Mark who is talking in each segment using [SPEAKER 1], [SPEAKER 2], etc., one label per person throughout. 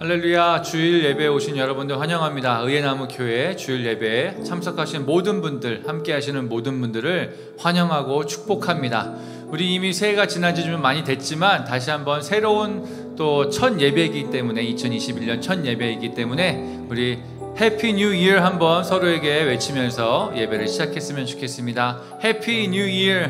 [SPEAKER 1] 할렐루야. 주일 예배에 오신 여러분들 환영합니다. 의예나무교회 주일 예배에 참석하신 모든 분들, 함께 하시는 모든 분들을 환영하고 축복합니다. 우리 이미 새해가 지난 지 좀 많이 됐지만 다시 한번 새로운 또 첫 예배이기 때문에 2021년 첫 예배이기 때문에 우리 해피 뉴 이어 한번 서로에게 외치면서 예배를 시작했으면 좋겠습니다. 해피 뉴 이어.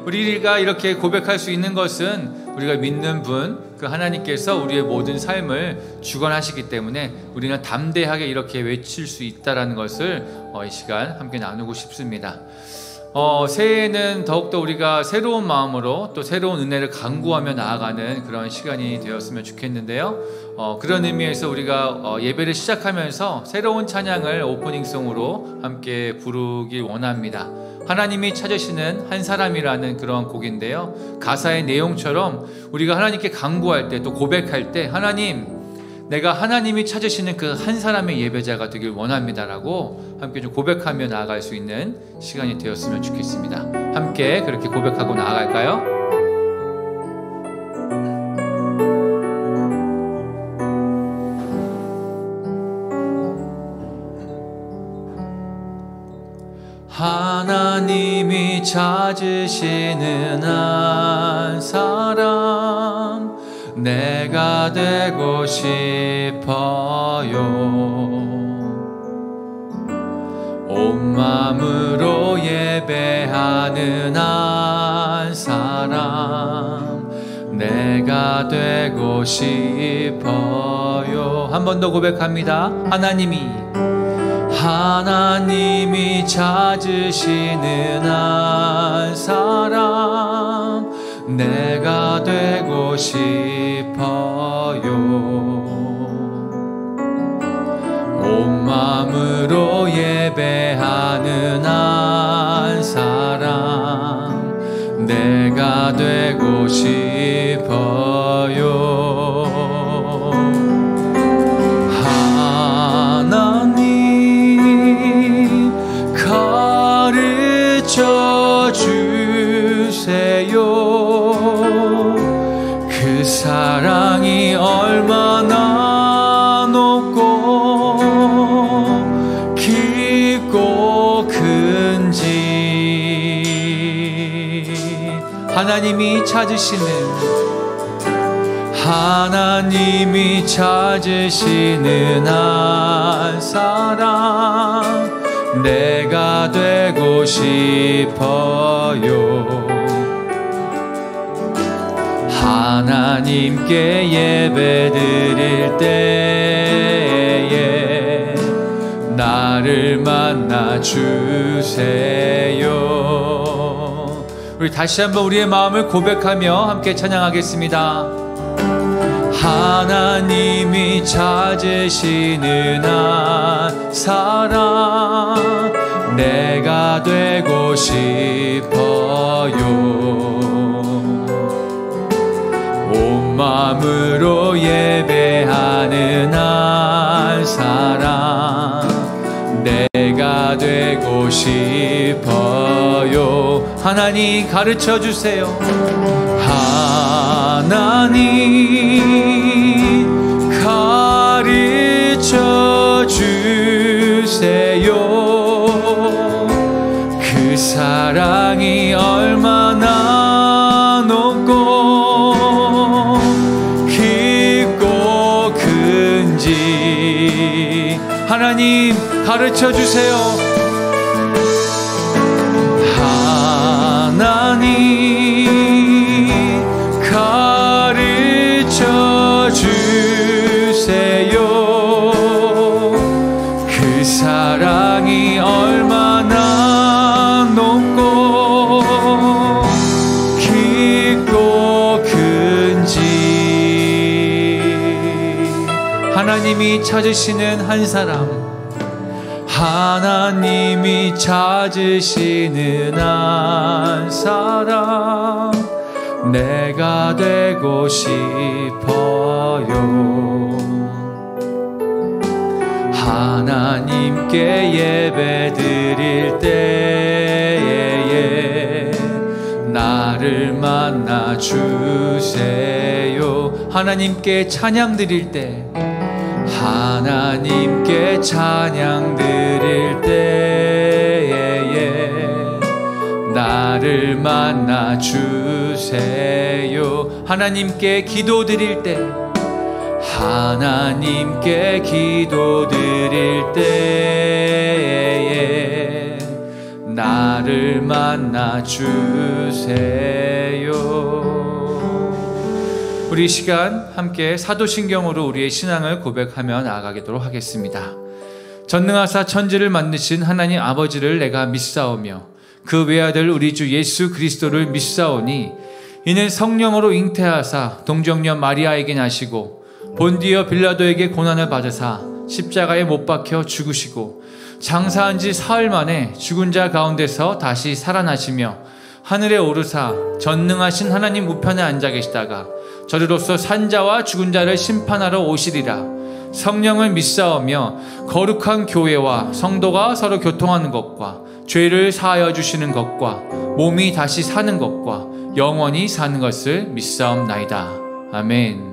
[SPEAKER 1] 우리가 이렇게 고백할 수 있는 것은 우리가 믿는 분, 그 하나님께서 우리의 모든 삶을 주관하시기 때문에 우리는 담대하게 이렇게 외칠 수 있다는 것을 이 시간 함께 나누고 싶습니다. 새해에는 더욱더 우리가 새로운 마음으로 또 새로운 은혜를 간구하며 나아가는 그런 시간이 되었으면 좋겠는데요. 그런 의미에서 우리가 예배를 시작하면서 새로운 찬양을 오프닝송으로 함께 부르길 원합니다. 하나님이 찾으시는 한 사람이라는 그런 곡인데요, 가사의 내용처럼 우리가 하나님께 간구할 때 또 고백할 때 하나님, 내가 하나님이 찾으시는 그 한 사람의 예배자가 되길 원합니다라고 함께 좀 고백하며 나아갈 수 있는 시간이 되었으면 좋겠습니다. 함께 그렇게 고백하고 나아갈까요? 하나님이 찾으시는 한 사람, 내가 되고 싶어요. 온 마음으로 예배하는 한 사람, 내가 되고 싶어요. 한 번 더 고백합니다. 하나님이 찾으시는 한 사람, 내가 되고 싶어요. 온 마음으로 예배하는 한 사람, 내가 되고 싶어요. 가르쳐 주세요. 그 사랑이 얼마나 높고 깊고 큰지 하나님이 찾으시는 한 사람, 내가 되고 싶어요. 하나님께 예배드릴 때에 나를 만나 주세요. 우리 다시 한번 우리의 마음을 고백하며 함께 찬양하겠습니다. 하나님이 찾으시는 한 사람, 내가 되고 싶어요. 온 마음으로 예배하는 한 사람, 내가 되고 싶어요. 하나님 가르쳐 주세요. 하나님 가르쳐 주세요. 그 사랑이 얼마나 높고 깊고 큰지 하나님 가르쳐 주세요. 하나님 가르쳐 주세요. 그 사랑이 얼마나 높고 깊고 큰지 하나님이 찾으시는 한 사람, 하나님이 찾으시는 한 사람, 내가 되고 싶어요. 하나님께 예배드릴 때에 나를 만나 주세요. 하나님께 찬양 드릴 때 하나님께 찬양 드릴 때에 나를 만나 주세요. 하나님께 기도 드릴 때, 하나님께 기도 드릴 때에 나를 만나 주세요. 우리 이 시간 함께 사도신경으로 우리의 신앙을 고백하며 나아가도록 하겠습니다. 전능하사 천지를 만드신 하나님 아버지를 내가 믿사오며 그 외아들 우리 주 예수 그리스도를 믿사오니 이는 성령으로 잉태하사 동정녀 마리아에게 나시고 본디어 빌라도에게 고난을 받으사 십자가에 못 박혀 죽으시고 장사한 지 사흘 만에 죽은 자 가운데서 다시 살아나시며 하늘에 오르사 전능하신 하나님 우편에 앉아 계시다가 저리로서 산자와 죽은 자를 심판하러 오시리라. 성령을 믿사오며 거룩한 교회와 성도가 서로 교통하는 것과 죄를 사하여 주시는 것과 몸이 다시 사는 것과 영원히 사는 것을 믿사옵나이다. 아멘.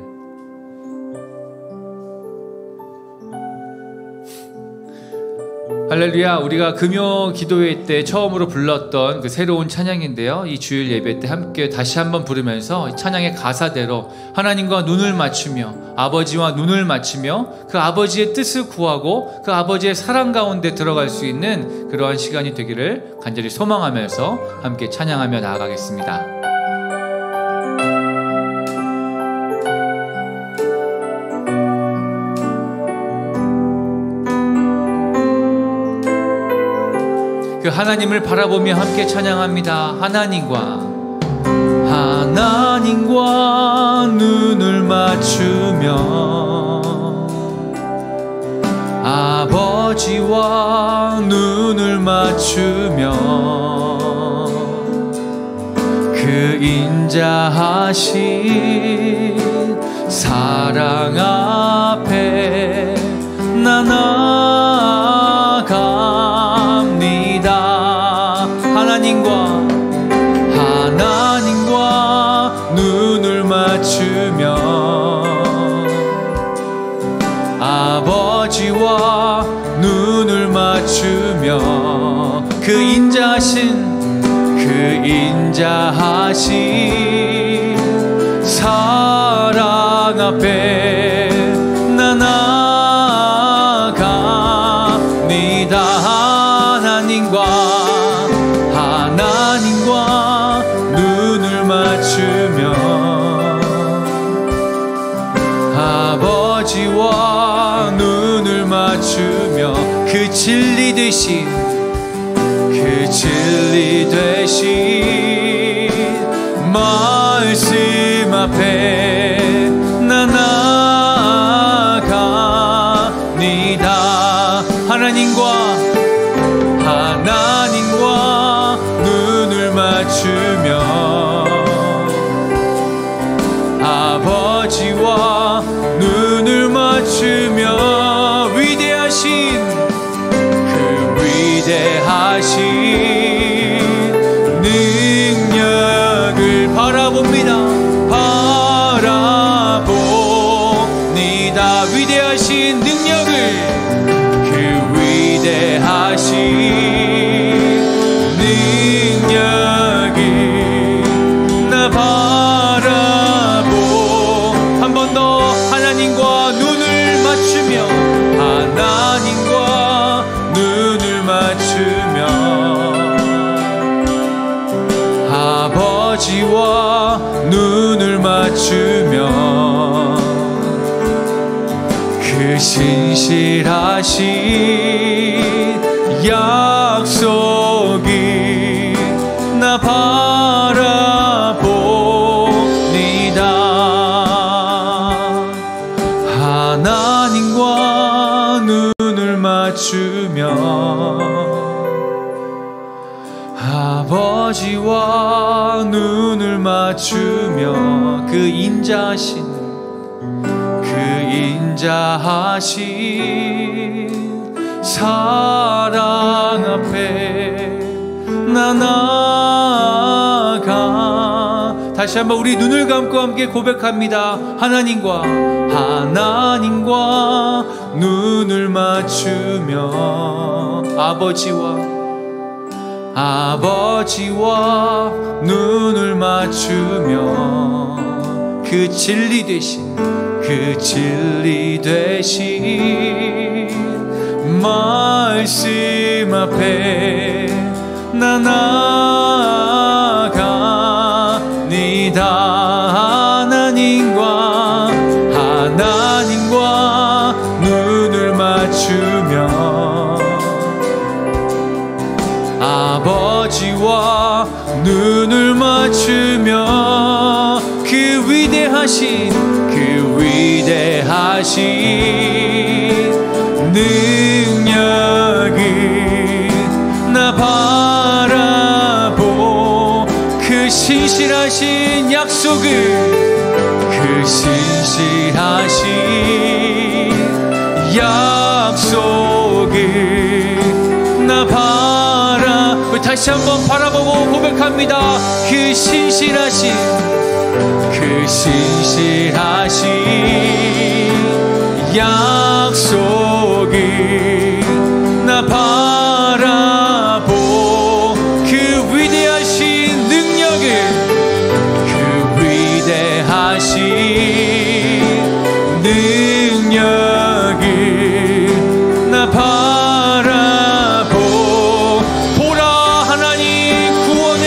[SPEAKER 1] 할렐루야. 우리가 금요 기도회 때 처음으로 불렀던 그 새로운 찬양인데요, 이 주일 예배 때 함께 다시 한번 부르면서 찬양의 가사대로 하나님과 눈을 맞추며 아버지와 눈을 맞추며 그 아버지의 뜻을 구하고 그 아버지의 사랑 가운데 들어갈 수 있는 그러한 시간이 되기를 간절히 소망하면서 함께 찬양하며 나아가겠습니다. 그 하나님을 바라보며 함께 찬양합니다. 하나님과 눈을 맞추며 아버지와 눈을 맞추며 그 인자하신 사랑 앞에 나 나아갑니다. 하나님과 눈을 맞추며 아버지와 눈을 맞추며 그 인자하신 사랑 앞에 나 나아갑니다. 하나님과 눈을 맞추며 아버지와 눈을 맞추며 그 진리 되신 말씀 앞에 나 나아갑니다. 하나님과 눈을 맞추며 아버지와 눈을 맞추며 위대하신 능력을 바라봅니다. 위대하신 능력을, 그 위대하신 능력이 나 바라보. 한 번 더 하나님과 눈을 맞추며 아버지와 눈을 맞추며 그 신실하신 약속이 나 바라봅니다. 하나님과 눈을 맞추며 아버지와 눈을 맞추며 그 인자하신 사랑 앞에 나 나아가. 다시 한번 우리 눈을 감고 함께 고백합니다. 하나님과 눈을 맞추며 아버지와 눈을 맞추며 그 진리 되신 말씀 앞에 나 나아가니다. 하나님과 눈을 맞추며 아버지와 눈을 맞추며 그 위대하신 능력을 나 바라보 그 신실하신 약속을 나 다시 한번 바라보고 고백합니다. 그 신실하신 약속을 나 바라보 그 위대하신 능력을 나 바라보 보라 하나님 구원을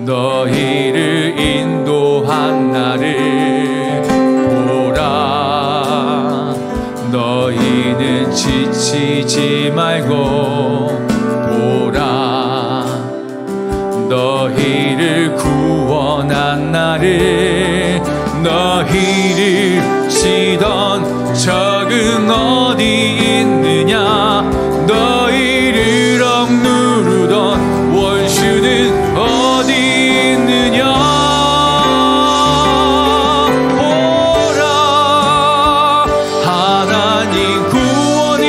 [SPEAKER 1] 너희를 인도한 나를 보라. 너희는 지치지 말고 보라. 너희를 구원한 나를, 너희를 치던 적은 어디 있느냐. 너희를 억누르던 원수는 어디 있느냐. 보라, 하나님 구원이,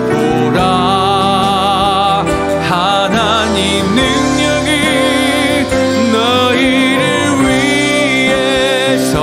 [SPEAKER 1] 보라, 하나님 능력이 너희를 위해서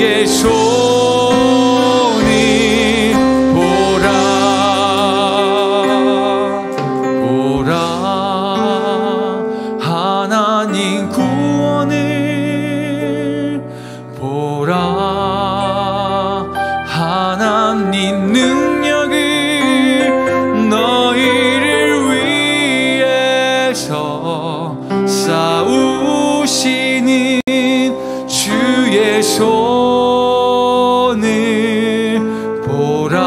[SPEAKER 1] 주의 손이 보라 하나님 구원을 보라 하나님 능력을 너희를 위해서 싸우시는 주의 손을 보라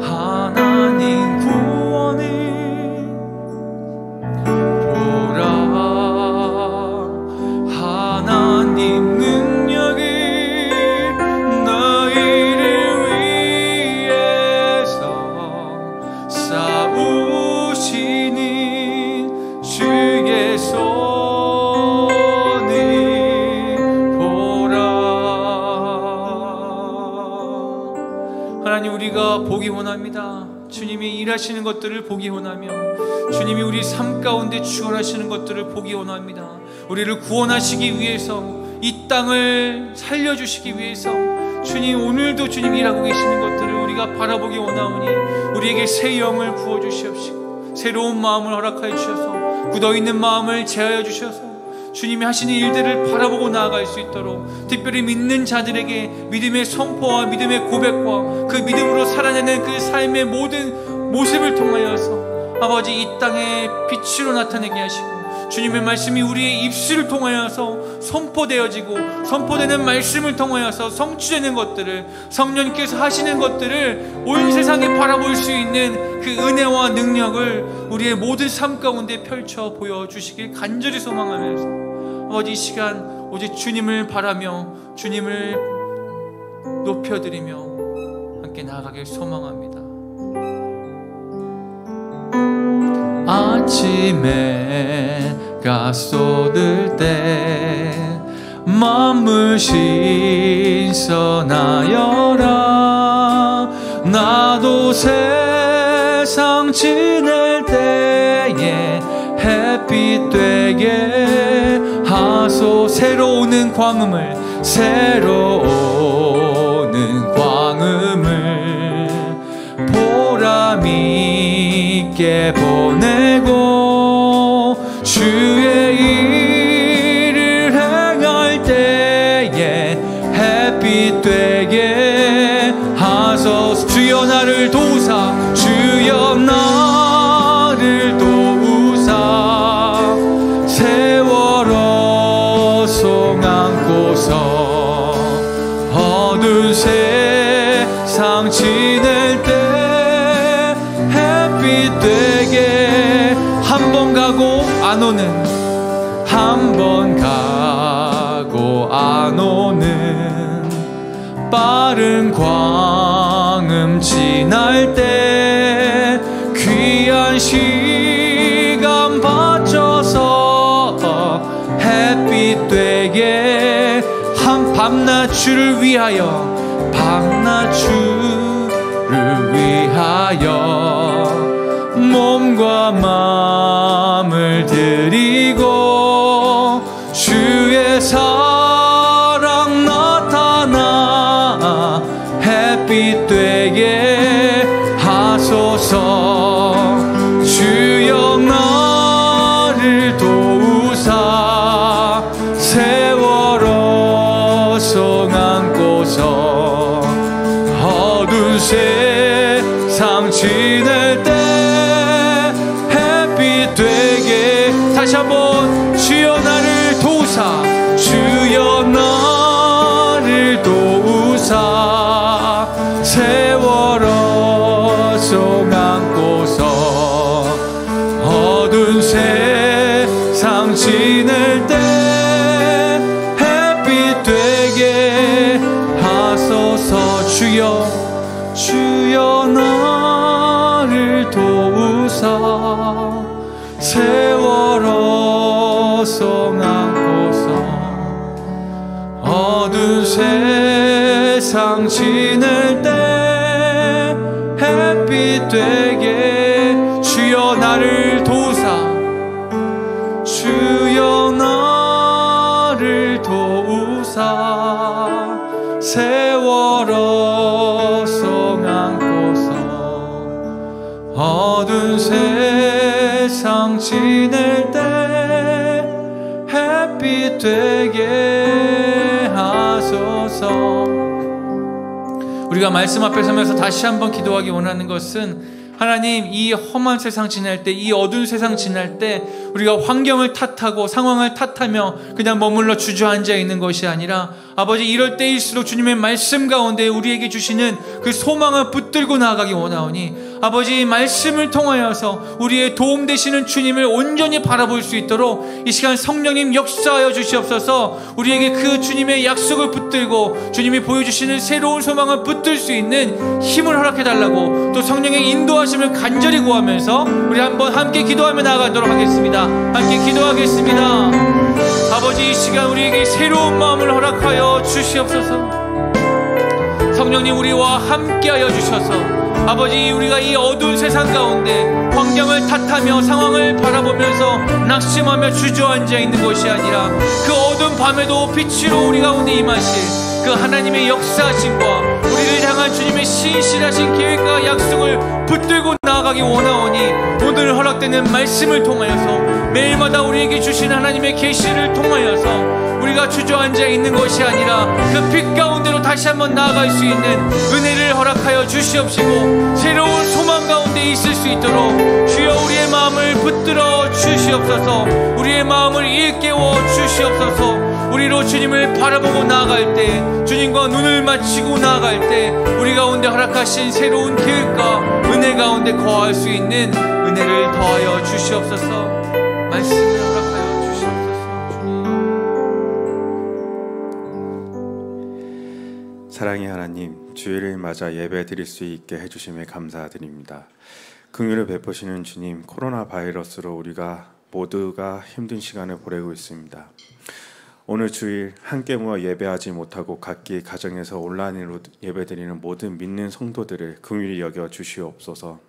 [SPEAKER 1] 하나님 구원을 보라 하나님 능력을 너희를 위해서 싸우시는 주의 손을 보라. 하나님, 우리가 보기 원합니다. 주님이 일하시는 것들을 보기 원하며 주님이 우리 삶 가운데 주관하시는 것들을 보기 원합니다. 우리를 구원하시기 위해서, 이 땅을 살려주시기 위해서 주님, 오늘도 주님 일하고 계시는 것들을 우리가 바라보기 원하오니 우리에게 새 영을 부어주시옵시고 새로운 마음을 허락하여 주셔서 굳어있는 마음을 제하여 주셔서 주님이 하시는 일들을 바라보고 나아갈 수 있도록, 특별히 믿는 자들에게 믿음의 선포와 믿음의 고백과 그 믿음으로 살아내는 그 삶의 모든 모습을 통하여서 아버지, 이 땅에 빛으로 나타내게 하시고 주님의 말씀이 우리의 입술을 통하여서 선포되어지고 선포되는 말씀을 통하여서 성취되는 것들을, 성령께서 하시는 것들을 온 세상에 바라볼 수 있는 그 은혜와 능력을 우리의 모든 삶 가운데 펼쳐 보여주시길 간절히 소망하면서 아버지, 이 시간 오직 주님을 바라며 주님을 높여드리며 함께 나아가길 소망합니다. 아침에 가 쏟을 때 만물 신선하여라. 나도 세상 지낼 때에 햇빛 되게 하소. 새로 오는 광음을 보람 있게 보내고 주의 일을 행할 때에 햇빛 되게 하소서. 주여 나를 도우사, 주여 나를 도우사. 세월호 송 안고서 어두운 세상 지낼 때 햇빛 되게 한 번 가고 안 오는, 한 번 가고 안 오는 빠른 광음 지날 때 귀한 시간 바쳐서 햇빛 되게 한 밤낮 주를 위하여, 밤낮 주를 위하여 몸과 마음을 드리고 주의 사랑 나타나 햇빛 되게 하소서. 주여 나를 도우사. 세월호 송 안고서 어두운 세상 지낼 때 햇빛 되게. 다시 한번 주여 나를 도우사, 주여 나를 도우사. 세월호 송 안고서 어두운 세상 지낼 때 햇빛 되게 하소서. 주여 나를 도우사. 세월호 송 안고서 어두운 세상 지낼 때 햇빛 되게. 주여 나를 도우사, 하사 세월호 속 안고서 어두운 세상 지낼 때 햇빛 되게 하소서. 우리가 말씀 앞에 서면서 다시 한번 기도하기 원하는 것은, 하나님, 이 험한 세상 지날 때, 이 어두운 세상 지날 때 우리가 환경을 탓하고 상황을 탓하며 그냥 머물러 주저앉아 있는 것이 아니라, 아버지, 이럴 때일수록 주님의 말씀 가운데 우리에게 주시는 그 소망을 붙들고 나아가기 원하오니, 아버지, 말씀을 통하여서 우리의 도움 되시는 주님을 온전히 바라볼 수 있도록 이 시간 성령님 역사하여 주시옵소서. 우리에게 그 주님의 약속을 붙들고 주님이 보여주시는 새로운 소망을 붙들 수 있는 힘을 허락해달라고, 또 성령의 인도하심을 간절히 구하면서 우리 한번 함께 기도하며 나아가도록 하겠습니다. 함께 기도하겠습니다. 아버지, 이 시간 우리에게 새로운 마음을 허락하여 주시옵소서. 성령님, 우리와 함께하여 주셔서, 아버지, 우리가 이 어두운 세상 가운데 환경을 탓하며 상황을 바라보면서 낙심하며 주저앉아 있는 것이 아니라, 그 어두운 밤에도 빛으로 우리 가운데 임하실 그 하나님의 역사하심과 우리를 향한 주님의 신실하신 계획과 약속을 붙들고 나아가기 원하오니, 오늘 허락되는 말씀을 통하여서 매일마다 우리에게 주신 하나님의 계시를 통하여서 우리가 주저앉아 있는 것이 아니라 그 빛 가운데로 다시 한번 나아갈 수 있는 은혜를 허락하여 주시옵시고, 새로운 소망 가운데 있을 수 있도록 주여 우리의 마음을 붙들어 주시옵소서. 우리의 마음을 일깨워 주시옵소서. 우리로 주님을 바라보고 나아갈 때, 주님과 눈을 맞추고 나아갈 때 우리 가운데 허락하신 새로운 계획과 은혜 가운데 거할 수 있는 은혜를 더하여 주시옵소서. 말씀을 허락하여 주시옵소서. 주님.
[SPEAKER 2] 사랑의 하나님, 주일을 맞아 예배 드릴 수 있게 해주심에 감사드립니다. 긍휼을 베푸시는 주님, 코로나 바이러스로 우리가 모두가 힘든 시간을 보내고 있습니다. 오늘 주일 함께 모여 예배하지 못하고 각기 가정에서 온라인으로 예배드리는 모든 믿는 성도들을 긍휼히 여겨 주시옵소서.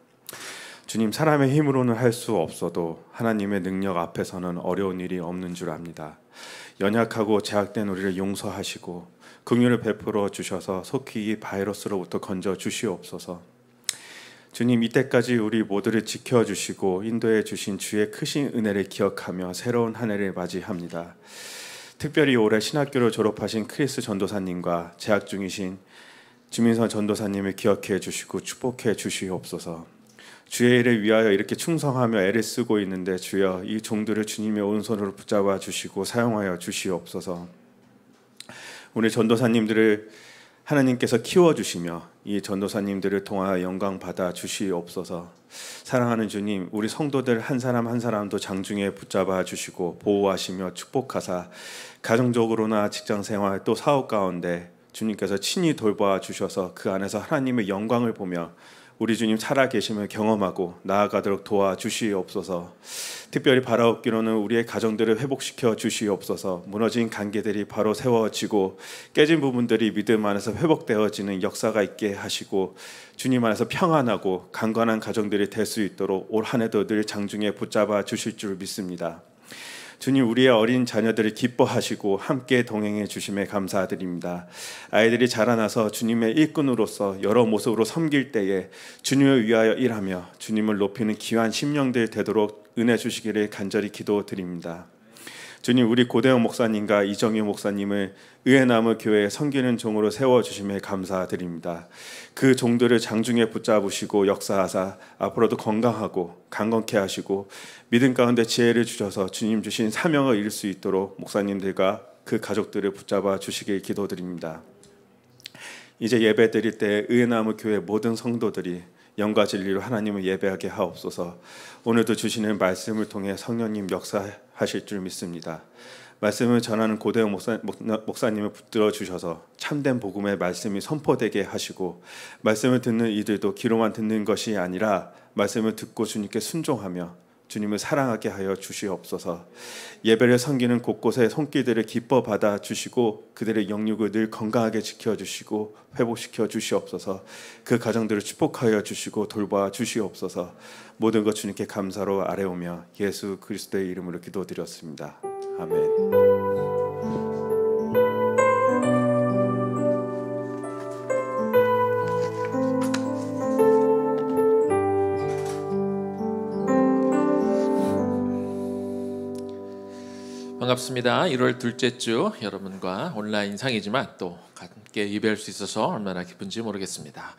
[SPEAKER 2] 주님, 사람의 힘으로는 할 수 없어도 하나님의 능력 앞에서는 어려운 일이 없는 줄 압니다. 연약하고 제약된 우리를 용서하시고 긍휼을 베풀어 주셔서 속히 이 바이러스로부터 건져 주시옵소서. 주님, 이때까지 우리 모두를 지켜주시고 인도해 주신 주의 크신 은혜를 기억하며 새로운 한 해를 맞이합니다. 특별히 올해 신학교를 졸업하신 크리스 전도사님과 재학 중이신 주민선 전도사님을 기억해 주시고 축복해 주시옵소서. 주의 일을 위하여 이렇게 충성하며 애를 쓰고 있는데, 주여 이 종들을 주님의 오른손으로 붙잡아 주시고 사용하여 주시옵소서. 우리 전도사님들을 하나님께서 키워주시며 이 전도사님들을 통하여 영광 받아 주시옵소서. 사랑하는 주님, 우리 성도들 한 사람 한 사람도 장중에 붙잡아 주시고 보호하시며 축복하사 가정적으로나 직장생활 또 사업 가운데 주님께서 친히 돌봐 주셔서 그 안에서 하나님의 영광을 보며 우리 주님 살아계심을 경험하고 나아가도록 도와주시옵소서. 특별히 바라옵기로는 우리의 가정들을 회복시켜 주시옵소서. 무너진 관계들이 바로 세워지고 깨진 부분들이 믿음 안에서 회복되어지는 역사가 있게 하시고, 주님 안에서 평안하고 강건한 가정들이 될 수 있도록 올 한 해도 늘 장중에 붙잡아 주실 줄 믿습니다. 주님, 우리의 어린 자녀들을 기뻐하시고 함께 동행해 주심에 감사드립니다. 아이들이 자라나서 주님의 일꾼으로서 여러 모습으로 섬길 때에 주님을 위하여 일하며 주님을 높이는 귀한 심령들 되도록 은혜 주시기를 간절히 기도드립니다. 주님, 우리 고대영 목사님과 이정유 목사님을 의회나무 교회에 섬기는 종으로 세워주심에 감사드립니다. 그 종들을 장중에 붙잡으시고 역사하사 앞으로도 건강하고 강건케 하시고 믿음 가운데 지혜를 주셔서 주님 주신 사명을 이룰 수 있도록 목사님들과 그 가족들을 붙잡아 주시길 기도드립니다. 이제 예배 드릴 때 의회나무 교회 모든 성도들이 영과 진리로 하나님을 예배하게 하옵소서. 오늘도 주시는 말씀을 통해 성령님 역사하실 줄 믿습니다. 말씀을 전하는 고대영 목사님을 붙들어 주셔서 참된 복음의 말씀이 선포되게 하시고, 말씀을 듣는 이들도 귀로만 듣는 것이 아니라 말씀을 듣고 주님께 순종하며 주님을 사랑하게 하여 주시옵소서. 예배를 섬기는 곳곳에 손길들을 기뻐 받아 주시고 그들의 영육을 늘 건강하게 지켜주시고 회복시켜 주시옵소서. 그 가정들을 축복하여 주시고 돌봐 주시옵소서. 모든 것 주님께 감사로 아뢰오며 예수 그리스도의 이름으로 기도드렸습니다. 아멘.
[SPEAKER 3] 반갑습니다. 1월 둘째 주 여러분과 온라인 상이지만 또 함께 예배할 수 있어서 얼마나 기쁜지 모르겠습니다.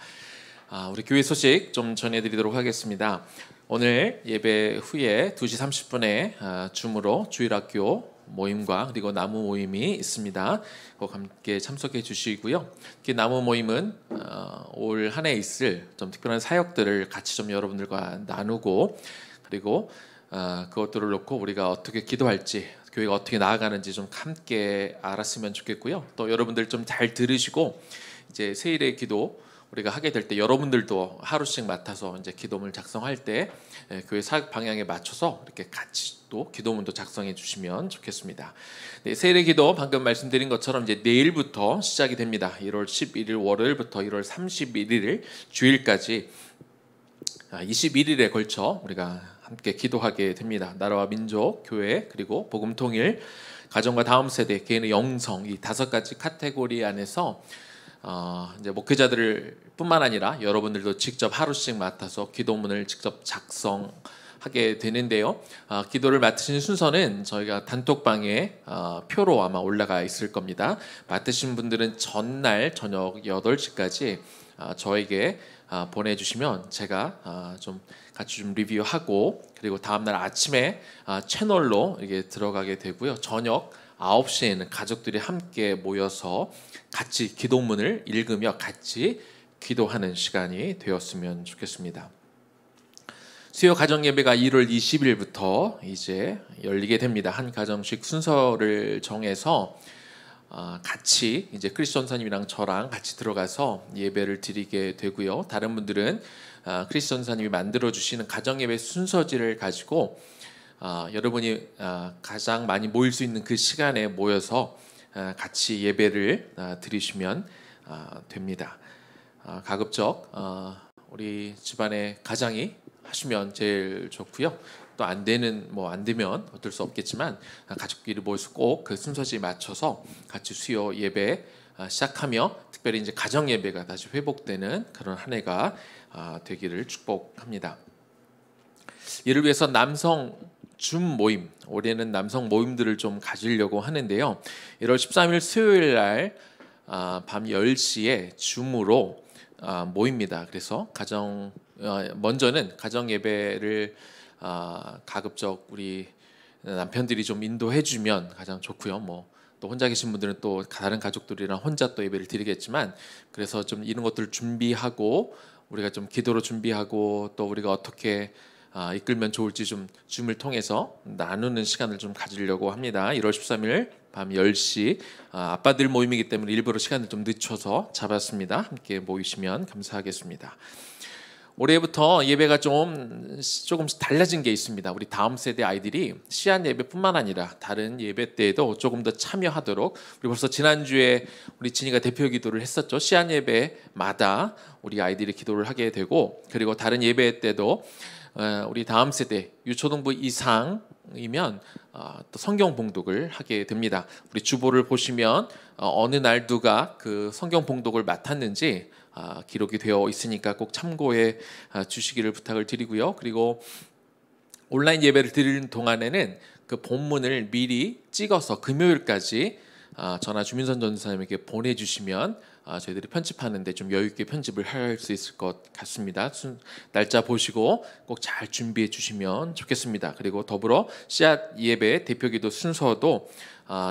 [SPEAKER 3] 우리 교회 소식 좀 전해드리도록 하겠습니다. 오늘 예배 후에 2시 30분에 줌으로 주일학교 모임과 그리고 나무 모임이 있습니다. 꼭 함께 참석해 주시고요. 나무 모임은 올 한 해 있을 좀 특별한 사역들을 같이 좀 여러분들과 나누고 그리고 그것들을 놓고 우리가 어떻게 기도할지 교회가 어떻게 나아가는지 좀 함께 알았으면 좋겠고요. 또 여러분들 좀 잘 들으시고 이제 세일의 기도 우리가 하게 될 때 여러분들도 하루씩 맡아서 이제 기도문을 작성할 때 교회 사역 방향에 맞춰서 이렇게 같이 또 기도문도 작성해 주시면 좋겠습니다. 네, 세일의 기도 방금 말씀드린 것처럼 이제 내일부터 시작이 됩니다. 1월 11일 월요일부터 1월 31일 주일까지 21일에 걸쳐 우리가 함께 기도하게 됩니다. 나라와 민족, 교회, 그리고 복음 통일, 가정과 다음 세대, 개인의 영성 이 5가지 카테고리 안에서 이제 목회자들 뿐만 아니라 여러분들도 직접 하루씩 맡아서 기도문을 직접 작성하게 되는데요. 기도를 맡으신 순서는 저희가 단톡방에 표로 아마 올라가 있을 겁니다. 맡으신 분들은 전날 저녁 8시까지 저에게 보내주시면 제가 좀 같이 좀 리뷰하고 그리고 다음날 아침에 채널로 이게 들어가게 되고요. 저녁 9시에는 가족들이 함께 모여서 같이 기도문을 읽으며 같이 기도하는 시간이 되었으면 좋겠습니다. 수요 가정 예배가 1월 20일부터 이제 열리게 됩니다. 한 가정씩 순서를 정해서 같이 이제 크리스 전사님이랑 저랑 같이 들어가서 예배를 드리게 되고요. 다른 분들은 크리스 전사님이 만들어 주시는 가정 예배 순서지를 가지고 여러분이 가장 많이 모일 수 있는 그 시간에 모여서 같이 예배를 드리시면 됩니다. 가급적 우리 집안의 가장이 하시면 제일 좋고요. 또 안 되면 어쩔 수 없겠지만 가족끼리 모여서 꼭 그 순서지에 맞춰서 같이 수요 예배 시작하며 특별히 이제 가정 예배가 다시 회복되는 그런 한 해가 되기를 축복합니다. 이를 위해서 남성 줌 모임, 올해는 남성 모임들을 좀 가지려고 하는데요. 1월 13일 수요일 날 밤 10시에 줌으로 모입니다. 그래서 먼저는 가정 예배를 가급적 우리 남편들이 좀 인도해 주면 가장 좋고요. 또 혼자 계신 분들은 또 다른 가족들이랑 혼자 또 예배를 드리겠지만 그래서 좀 이런 것들을 준비하고 우리가 좀 기도로 준비하고 또 우리가 어떻게 이끌면 좋을지 좀 줌을 통해서 나누는 시간을 좀 가지려고 합니다. 1월 13일 밤 10시 아빠들 모임이기 때문에 일부러 시간을 좀 늦춰서 잡았습니다. 함께 모이시면 감사하겠습니다. 올해부터 예배가 조금씩 달라진 게 있습니다. 우리 다음 세대 아이들이 시안 예배뿐만 아니라 다른 예배 때에도 조금 더 참여하도록 우리 벌써 지난주에 우리 진이가 대표 기도를 했었죠. 시안 예배마다 우리 아이들이 기도를 하게 되고 그리고 다른 예배 때도 우리 다음 세대 유초등부 이상이면 또 성경 봉독을 하게 됩니다. 우리 주보를 보시면 어느 날 누가 그 성경 봉독을 맡았는지 기록이 되어 있으니까 꼭 참고해 주시기를 부탁을 드리고요. 그리고 온라인 예배를 드리는 동안에는 그 본문을 미리 찍어서 금요일까지 전화 주민선 전사님에게 보내주시면 저희들이 편집하는데 좀 여유 있게 편집을 할 수 있을 것 같습니다. 날짜 보시고 꼭 잘 준비해 주시면 좋겠습니다. 그리고 더불어 씨앗 예배 대표기도 순서도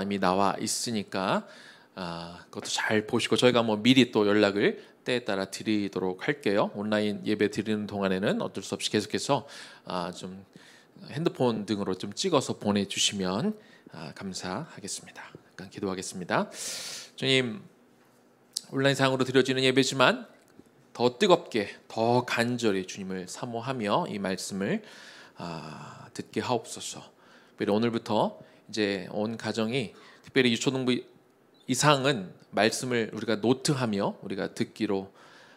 [SPEAKER 3] 이미 나와 있으니까 그것도 잘 보시고 저희가 미리 또 연락을 때에 따라 드리도록 할게요. 온라인 예배 드리는 동안에는 어쩔 수 없이 계속해서 좀 핸드폰 등으로 좀 찍어서 보내주시면 감사하겠습니다. 잠깐 기도하겠습니다. 주님, 온라인상으로 드려지는 예배지만 더 뜨겁게 더 간절히 주님을 사모하며 이 말씀을 듣게 하옵소서. 특별히 오늘부터 이제 온 가정이 특별히 유초등부 이상은 말씀을 우리가 노트하며 우리가 듣기로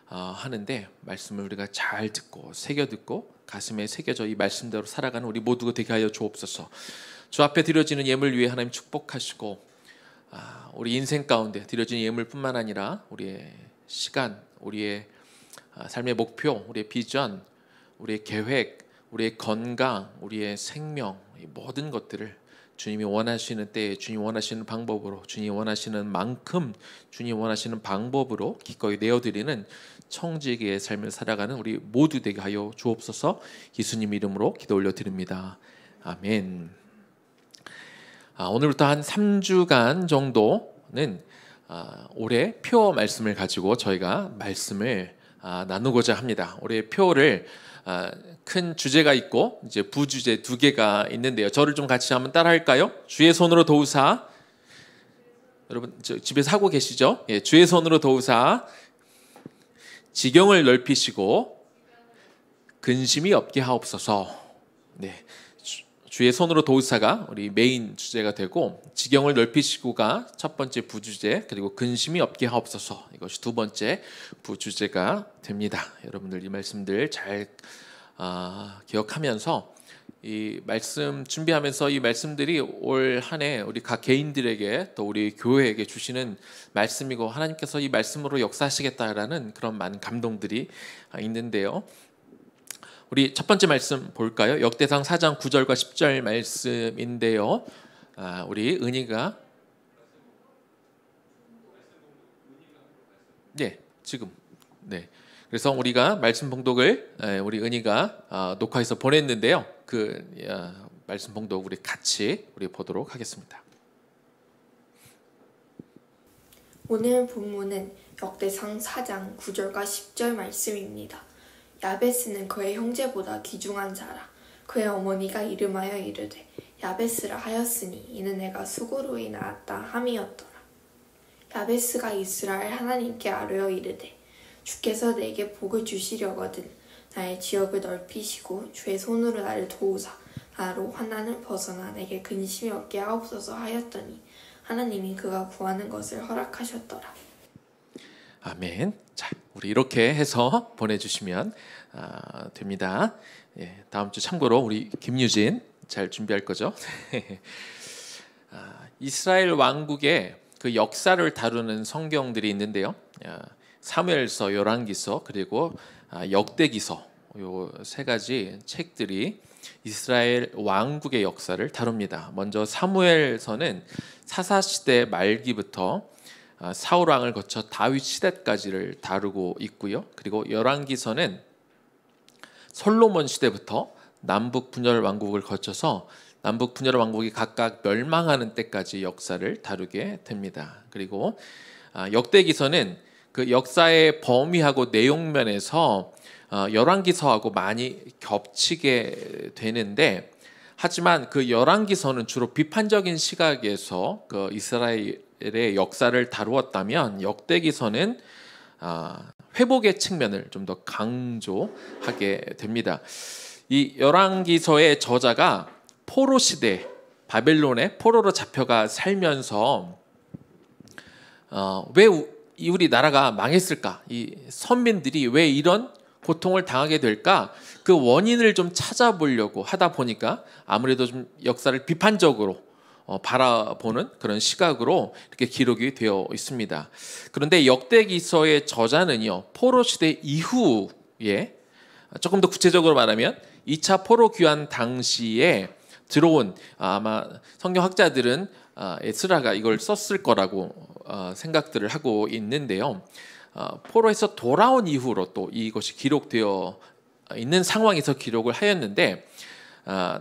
[SPEAKER 3] 하는데 말씀을 우리가 잘 듣고 새겨 듣고 가슴에 새겨져 이 말씀대로 살아가는 우리 모두가 되게 하여 주옵소서. 주 앞에 드려지는 예물 위에 하나님 축복하시고 우리 인생 가운데 드려지는 예물뿐만 아니라 우리의 시간, 우리의 삶의 목표, 우리의 비전, 우리의 계획, 우리의 건강, 우리의 생명 이 모든 것들을 주님이 원하시는 때에 주님이 원하시는 방법으로 주님이 원하시는 만큼 주님이 원하시는 방법으로 기꺼이 내어드리는 청지기의 삶을 살아가는 우리 모두 되게 하여 주옵소서. 예수님 이름으로 기도 올려드립니다. 아멘. 오늘부터 한 3주간 정도는 올해 표 말씀을 가지고 저희가 말씀을 나누고자 합니다. 올해 표를 큰 주제가 있고 이제 부주제 2개가 있는데요. 저를 좀 같이 한번 따라할까요? 주의 손으로 도우사. 여러분 집에서 하고 계시죠? 예, 주의 손으로 도우사 지경을 넓히시고 근심이 없게 하옵소서. 네, 주의 손으로 도우사가 우리 메인 주제가 되고 지경을 넓히시고가 첫 번째 부주제, 그리고 근심이 없게 하옵소서 이것이 두 번째 부주제가 됩니다. 여러분들 이 말씀들 잘 기억하면서 이 말씀 준비하면서 이 말씀들이 올 한 해 우리 각 개인들에게 또 우리 교회에게 주시는 말씀이고 하나님께서 이 말씀으로 역사하시겠다라는 그런 많은 감동들이 있는데요. 우리 첫 번째 말씀 볼까요? 역대상 4장 9절과 10절 말씀인데요. 우리 은희가 지금 그래서 우리가 말씀 봉독을 우리 은희가 녹화해서 보냈는데요. 그 말씀 봉독 우리 같이 보도록 하겠습니다.
[SPEAKER 4] 오늘 본문은 역대상 4장 9절과 10절 말씀입니다. 야베스는 그의 형제보다 귀중한 자라. 그의 어머니가 이름하여 이르되 야베스라 하였으니 이는 내가 수고로 인하였다 함이었더라. 야베스가 이스라엘 하나님께 아뢰어 이르되 주께서 내게 복을 주시려거든 나의 지역을 넓히시고 주의 손으로 나를 도우사 나로 환난을 벗어나 내게 근심이 없게 하옵소서 하였더니 하나님이 그가 구하는 것을 허락하셨더라.
[SPEAKER 3] 아멘. 자, 우리 이렇게 해서 보내주시면 됩니다. 예, 다음 주 참고로 우리 김유진 잘 준비할 거죠? 이스라엘 왕국의 그 역사를 다루는 성경들이 있는데요. 사무엘서, 열왕기서, 그리고 역대기서 요 세 가지 책들이 이스라엘 왕국의 역사를 다룹니다. 먼저 사무엘서는 사사시대 말기부터 사울 왕을 거쳐 다윗 시대까지를 다루고 있고요. 그리고 열왕기서는 솔로몬 시대부터 남북 분열 왕국을 거쳐서 남북 분열 왕국이 각각 멸망하는 때까지 역사를 다루게 됩니다. 그리고 역대기서는 그 역사의 범위하고 내용 면에서 열왕기서하고 많이 겹치게 되는데, 하지만 그 열왕기서는 주로 비판적인 시각에서 그 이스라엘의 역사를 다루었다면 역대기서는 회복의 측면을 좀 더 강조하게 됩니다. 이 열왕기서의 저자가 포로 시대 바벨론의 포로로 잡혀가 살면서 왜 우리 나라가 망했을까? 이 선민들이 왜 이런 고통을 당하게 될까? 그 원인을 좀 찾아보려고 하다 보니까 아무래도 좀 역사를 비판적으로 바라보는 그런 시각으로 이렇게 기록이 되어 있습니다. 그런데 역대기서의 저자는요, 포로 시대 이후에 조금 더 구체적으로 말하면 2차 포로 귀환 당시에 들어온, 아마 성경학자들은 에스라가 이걸 썼을 거라고 생각들을 하고 있는데요. 포로에서 돌아온 이후로 또 이것이 기록되어 있는 상황에서 기록을 하였는데,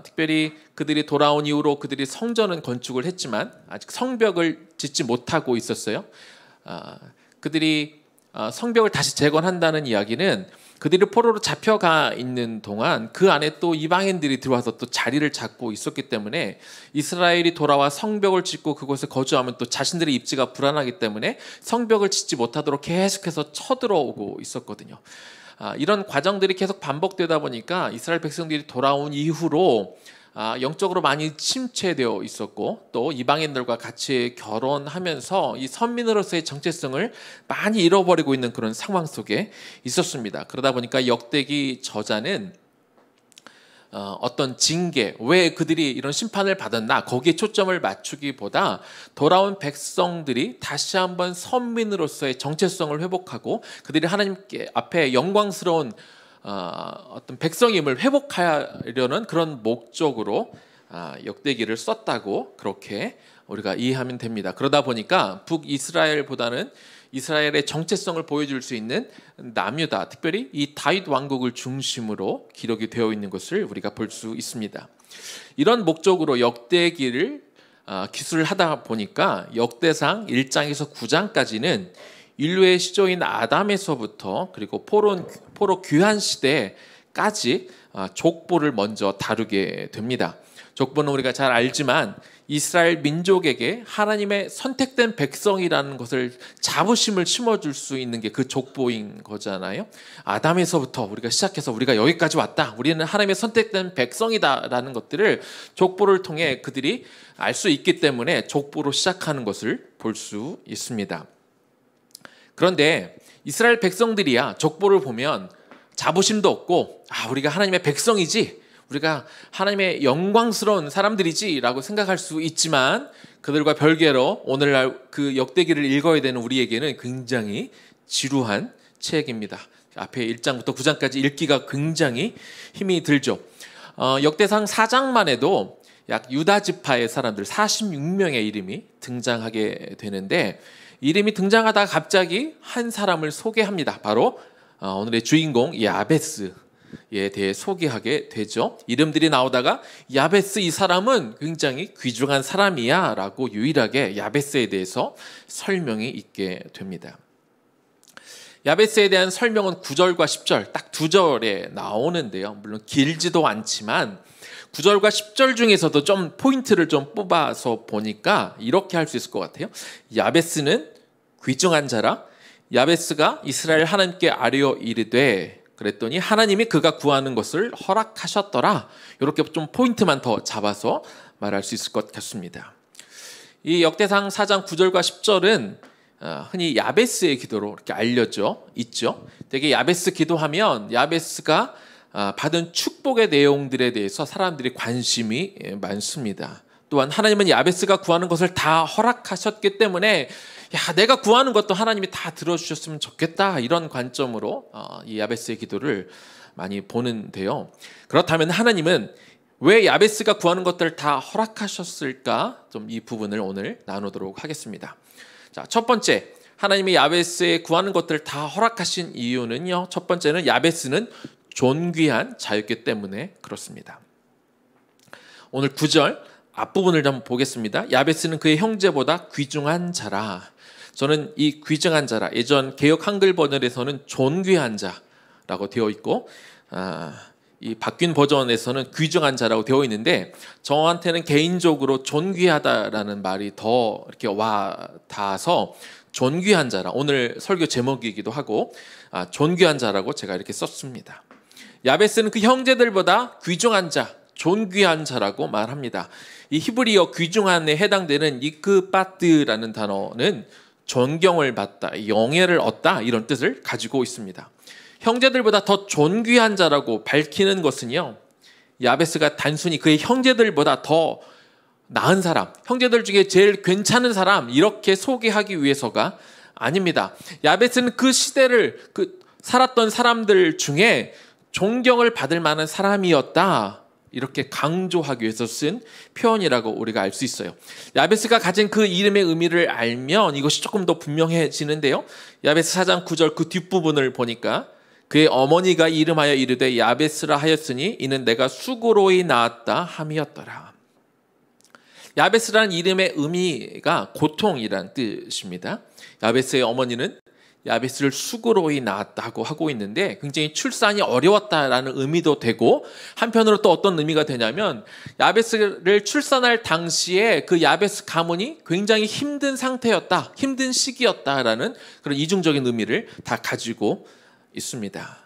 [SPEAKER 3] 특별히 그들이 돌아온 이후로 그들이 성전은 건축을 했지만 아직 성벽을 짓지 못하고 있었어요. 그들이 성벽을 다시 재건한다는 이야기는 그들이 포로로 잡혀가 있는 동안 그 안에 또 이방인들이 들어와서 또 자리를 잡고 있었기 때문에 이스라엘이 돌아와 성벽을 짓고 그곳에 거주하면 또 자신들의 입지가 불안하기 때문에 성벽을 짓지 못하도록 계속해서 쳐들어오고 있었거든요. 이런 과정들이 계속 반복되다 보니까 이스라엘 백성들이 돌아온 이후로 영적으로 많이 침체되어 있었고, 또 이방인들과 같이 결혼하면서 이 선민으로서의 정체성을 많이 잃어버리고 있는 그런 상황 속에 있었습니다. 그러다 보니까 역대기 저자는 어떤 징계, 왜 그들이 이런 심판을 받았나, 거기에 초점을 맞추기보다 돌아온 백성들이 다시 한번 선민으로서의 정체성을 회복하고 그들이 하나님께 앞에 영광스러운 어떤 백성임을 회복하려는 그런 목적으로 역대기를 썼다고 그렇게 우리가 이해하면 됩니다. 그러다 보니까 북이스라엘보다는 이스라엘의 정체성을 보여줄 수 있는 남유다, 특별히 이 다윗 왕국을 중심으로 기록이 되어 있는 것을 우리가 볼 수 있습니다. 이런 목적으로 역대기를 기술하다 보니까 역대상 1장에서 9장까지는 인류의 시조인 아담에서부터 그리고 포로 귀환 시대까지 족보를 먼저 다루게 됩니다. 족보는 우리가 잘 알지만 이스라엘 민족에게 하나님의 선택된 백성이라는 것을 자부심을 심어줄 수 있는 게 그 족보인 거잖아요. 아담에서부터 우리가 시작해서 우리가 여기까지 왔다, 우리는 하나님의 선택된 백성이다라는 것들을 족보를 통해 그들이 알 수 있기 때문에 족보로 시작하는 것을 볼 수 있습니다. 그런데 이스라엘 백성들이야 족보를 보면 자부심도 없고 우리가 하나님의 백성이지, 우리가 하나님의 영광스러운 사람들이지라고 생각할 수 있지만 그들과 별개로 오늘날 그 역대기를 읽어야 되는 우리에게는 굉장히 지루한 책입니다. 앞에 1장부터 9장까지 읽기가 굉장히 힘이 들죠. 역대상 4장만 해도 약 유다 지파의 사람들 46명의 이름이 등장하게 되는데, 이름이 등장하다가 갑자기 한 사람을 소개합니다. 바로 오늘의 주인공 야베스에 대해 소개하게 되죠. 이름들이 나오다가 야베스 이 사람은 굉장히 귀중한 사람이야 라고 유일하게 야베스에 대해서 설명이 있게 됩니다. 야베스에 대한 설명은 9절과 10절 딱 두 절에 나오는데요. 물론 길지도 않지만 9절과 10절 중에서도 좀 포인트를 좀 뽑아서 보니까 이렇게 할 수 있을 것 같아요. 야베스는 귀중한 자라. 야베스가 이스라엘 하나님께 아뢰어 이르되 그랬더니 하나님이 그가 구하는 것을 허락하셨더라. 이렇게 좀 포인트만 더 잡아서 말할 수 있을 것 같습니다. 이 역대상 4장 9절과 10절은 흔히 야베스의 기도로 이렇게 알려져 있죠. 되게 야베스 기도하면 야베스가 받은 축복의 내용들에 대해서 사람들이 관심이 많습니다. 또한 하나님은 야베스가 구하는 것을 다 허락하셨기 때문에 내가 구하는 것도 하나님이 다 들어주셨으면 좋겠다, 이런 관점으로 이 야베스의 기도를 많이 보는데요. 그렇다면 하나님은 왜 야베스가 구하는 것들을 다 허락하셨을까? 좀 이 부분을 오늘 나누도록 하겠습니다. 자, 첫 번째, 하나님이 야베스에 구하는 것들을 다 허락하신 이유는요. 첫 번째는 야베스는 존귀한 자였기 때문에 그렇습니다. 오늘 9절 앞부분을 좀 보겠습니다. 야베스는 그의 형제보다 귀중한 자라. 저는 이 귀중한 자라, 예전 개역 한글 버전에서는 존귀한 자라고 되어 있고 이 바뀐 버전에서는 귀중한 자라고 되어 있는데, 저한테는 개인적으로 존귀하다라는 말이 더 이렇게 와 닿아서 존귀한 자라, 오늘 설교 제목이기도 하고 존귀한 자라고 제가 이렇게 썼습니다. 야베스는 그 형제들보다 귀중한 자, 존귀한 자라고 말합니다. 이 히브리어 귀중한에 해당되는 이크바트라는 단어는 존경을 받다, 영예를 얻다, 이런 뜻을 가지고 있습니다. 형제들보다 더 존귀한 자라고 밝히는 것은요, 야베스가 단순히 그의 형제들보다 더 나은 사람, 형제들 중에 제일 괜찮은 사람, 이렇게 소개하기 위해서가 아닙니다. 야베스는 그 시대를 살았던 사람들 중에 존경을 받을 만한 사람이었다, 이렇게 강조하기 위해서 쓴 표현이라고 우리가 알 수 있어요. 야베스가 가진 그 이름의 의미를 알면 이것이 조금 더 분명해지는데요. 야베스 4장 9절 그 뒷부분을 보니까 그의 어머니가 이름하여 이르되 야베스라 하였으니 이는 내가 수고로이 낳았다 함이었더라. 야베스라는 이름의 의미가 고통이란 뜻입니다. 야베스의 어머니는 야베스를 수고로이 낳았다고 하고 있는데 굉장히 출산이 어려웠다라는 의미도 되고, 한편으로 또 어떤 의미가 되냐면 야베스를 출산할 당시에 그 야베스 가문이 굉장히 힘든 상태였다, 힘든 시기였다라는 그런 이중적인 의미를 다 가지고 있습니다.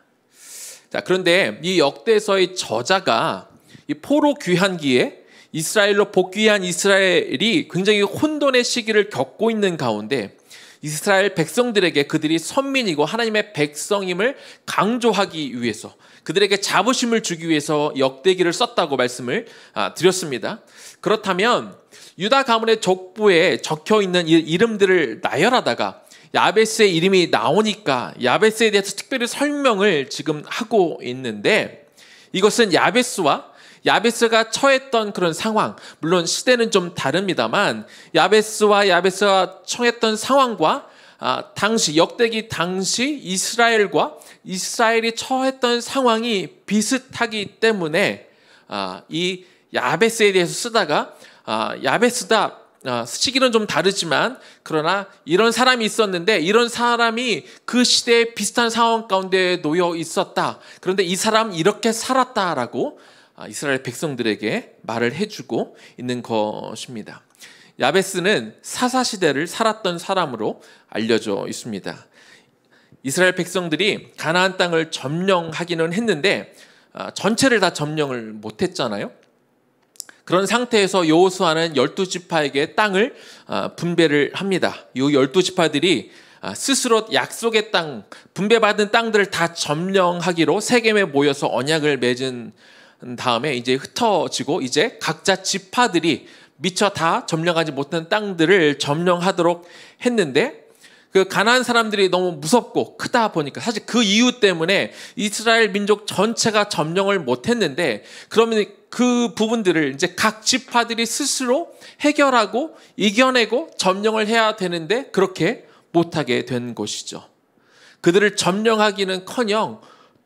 [SPEAKER 3] 자, 그런데 이 역대서의 저자가 이 포로 귀환기에 이스라엘로 복귀한 이스라엘이 굉장히 혼돈의 시기를 겪고 있는 가운데 이스라엘 백성들에게 그들이 선민이고 하나님의 백성임을 강조하기 위해서, 그들에게 자부심을 주기 위해서 역대기를 썼다고 말씀을 드렸습니다. 그렇다면 유다 가문의 족보에 적혀있는 이름들을 나열하다가 야베스의 이름이 나오니까 야베스에 대해서 특별히 설명을 지금 하고 있는데, 이것은 야베스와 야베스가 처했던 그런 상황, 물론 시대는 좀 다릅니다만 야베스가 처했던 상황과 당시 역대기 당시 이스라엘이 처했던 상황이 비슷하기 때문에 이 야베스에 대해서 쓰다가 야베스다, 시기는 좀 다르지만 그러나 이런 사람이 있었는데 이런 사람이 그 시대에 비슷한 상황 가운데 놓여 있었다. 그런데 이 사람 이렇게 살았다라고 이스라엘 백성들에게 말을 해주고 있는 것입니다. 야베스는 사사시대를 살았던 사람으로 알려져 있습니다. 이스라엘 백성들이 가나안 땅을 점령하기는 했는데 전체를 다 점령을 못했잖아요. 그런 상태에서 여호수아는 12지파에게 땅을 분배를 합니다. 이 12지파들이 스스로 약속의 땅, 분배받은 땅들을 다 점령하기로 세겜에 모여서 언약을 맺은 다음에 이제 흩어지고 이제 각자 지파들이 미처 다 점령하지 못한 땅들을 점령하도록 했는데 그 가나안 사람들이 너무 무섭고 크다 보니까 사실 그 이유 때문에 이스라엘 민족 전체가 점령을 못했는데 그러면 그 부분들을 이제 각 지파들이 스스로 해결하고 이겨내고 점령을 해야 되는데 그렇게 못하게 된 것이죠. 그들을 점령하기는커녕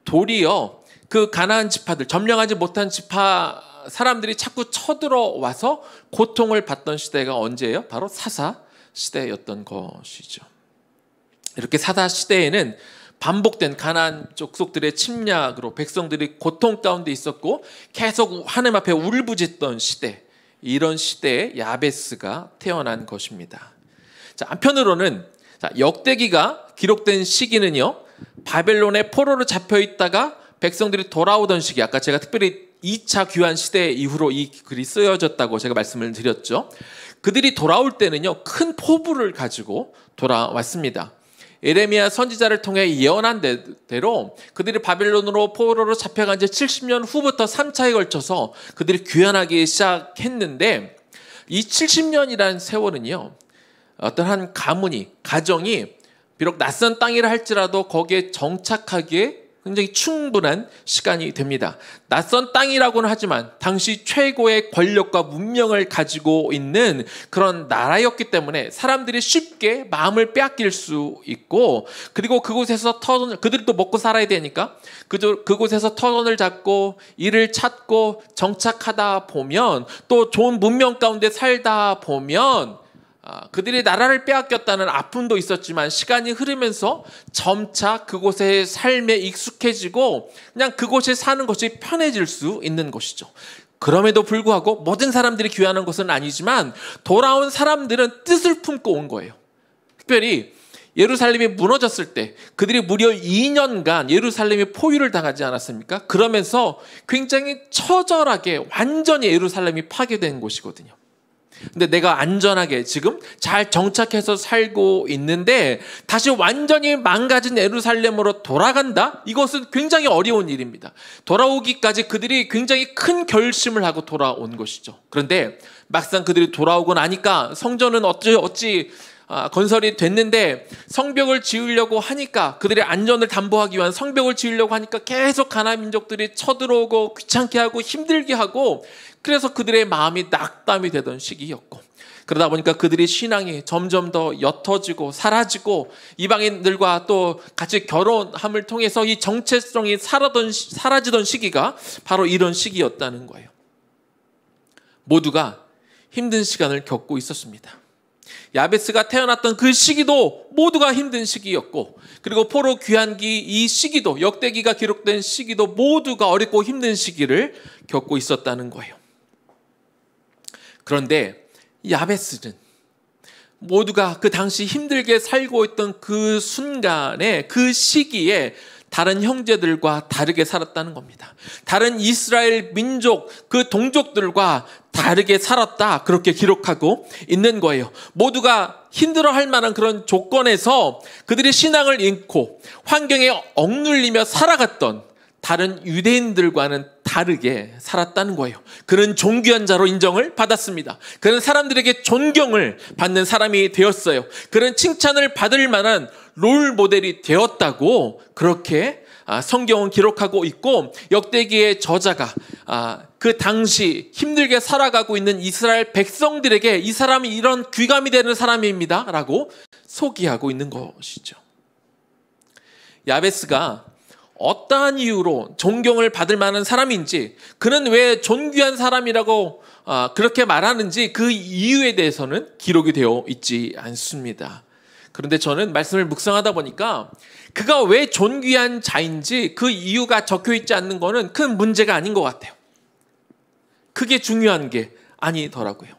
[SPEAKER 3] 도리어 그 가나안 지파들, 점령하지 못한 지파 사람들이 자꾸 쳐들어와서 고통을 받던 시대가 언제예요? 바로 사사 시대였던 것이죠. 이렇게 사사 시대에는 반복된 가나안 족속들의 침략으로 백성들이 고통 가운데 있었고 계속 하나님 앞에 울부짖던 시대, 이런 시대에 야베스가 태어난 것입니다. 자, 한편으로는 역대기가 기록된 시기는요, 바벨론의 포로로 잡혀 있다가 백성들이 돌아오던 시기, 아까 제가 특별히 2차 귀환 시대 이후로 이 글이 쓰여졌다고 제가 말씀을 드렸죠. 그들이 돌아올 때는요, 큰 포부를 가지고 돌아왔습니다. 예레미야 선지자를 통해 예언한 대로 그들이 바벨론으로 포로로 잡혀간 지 70년 후부터 3차에 걸쳐서 그들이 귀환하기 시작했는데 이 70년이라는 세월은요, 어떤 한 가정이 비록 낯선 땅이라 할지라도 거기에 정착하기에 굉장히 충분한 시간이 됩니다. 낯선 땅이라고는 하지만 당시 최고의 권력과 문명을 가지고 있는 그런 나라였기 때문에 사람들이 쉽게 마음을 빼앗길 수 있고, 그리고 그곳에서 그들도 먹고 살아야 되니까 그곳에서 터전을 잡고 일을 찾고 정착하다 보면, 또 좋은 문명 가운데 살다 보면 그들이 나라를 빼앗겼다는 아픔도 있었지만 시간이 흐르면서 점차 그곳의 삶에 익숙해지고 그냥 그곳에 사는 것이 편해질 수 있는 것이죠. 그럼에도 불구하고 모든 사람들이 귀환한 것은 아니지만 돌아온 사람들은 뜻을 품고 온 거예요. 특별히 예루살렘이 무너졌을 때 그들이 무려 2년간 예루살렘이 포위를 당하지 않았습니까? 그러면서 굉장히 처절하게 완전히 예루살렘이 파괴된 곳이거든요. 근데 내가 안전하게 지금 잘 정착해서 살고 있는데 다시 완전히 망가진 예루살렘으로 돌아간다? 이것은 굉장히 어려운 일입니다. 돌아오기까지 그들이 굉장히 큰 결심을 하고 돌아온 것이죠. 그런데 막상 그들이 돌아오고 나니까 성전은 어찌 건설이 됐는데 성벽을 지으려고 하니까, 그들의 안전을 담보하기 위한 성벽을 지으려고 하니까 계속 가나안 민족들이 쳐들어오고 귀찮게 하고 힘들게 하고, 그래서 그들의 마음이 낙담이 되던 시기였고, 그러다 보니까 그들의 신앙이 점점 더 옅어지고 사라지고 이방인들과 또 같이 결혼함을 통해서 이 정체성이 사라지던 시기가 바로 이런 시기였다는 거예요. 모두가 힘든 시간을 겪고 있었습니다. 야베스가 태어났던 그 시기도 모두가 힘든 시기였고, 그리고 포로 귀환기 이 시기도, 역대기가 기록된 시기도 모두가 어렵고 힘든 시기를 겪고 있었다는 거예요. 그런데 야베스는 모두가 그 당시 힘들게 살고 있던 그 순간에, 그 시기에 다른 형제들과 다르게 살았다는 겁니다. 다른 이스라엘 민족, 그 동족들과 다르게 살았다, 그렇게 기록하고 있는 거예요. 모두가 힘들어할 만한 그런 조건에서 그들의 신앙을 잃고 환경에 억눌리며 살아갔던 다른 유대인들과는 다르게 살았다는 거예요. 그는 존귀한 자로 인정을 받았습니다. 그는 사람들에게 존경을 받는 사람이 되었어요. 그는 칭찬을 받을 만한 롤 모델이 되었다고 그렇게 성경은 기록하고 있고, 역대기의 저자가 그 당시 힘들게 살아가고 있는 이스라엘 백성들에게 이 사람이 이런 귀감이 되는 사람입니다 라고 소개하고 있는 것이죠. 야베스가 어떠한 이유로 존경을 받을 만한 사람인지, 그는 왜 존귀한 사람이라고 그렇게 말하는지 그 이유에 대해서는 기록이 되어 있지 않습니다. 그런데 저는 말씀을 묵상하다 보니까 그가 왜 존귀한 자인지 그 이유가 적혀 있지 않는 것은 큰 문제가 아닌 것 같아요. 그게 중요한 게 아니더라고요.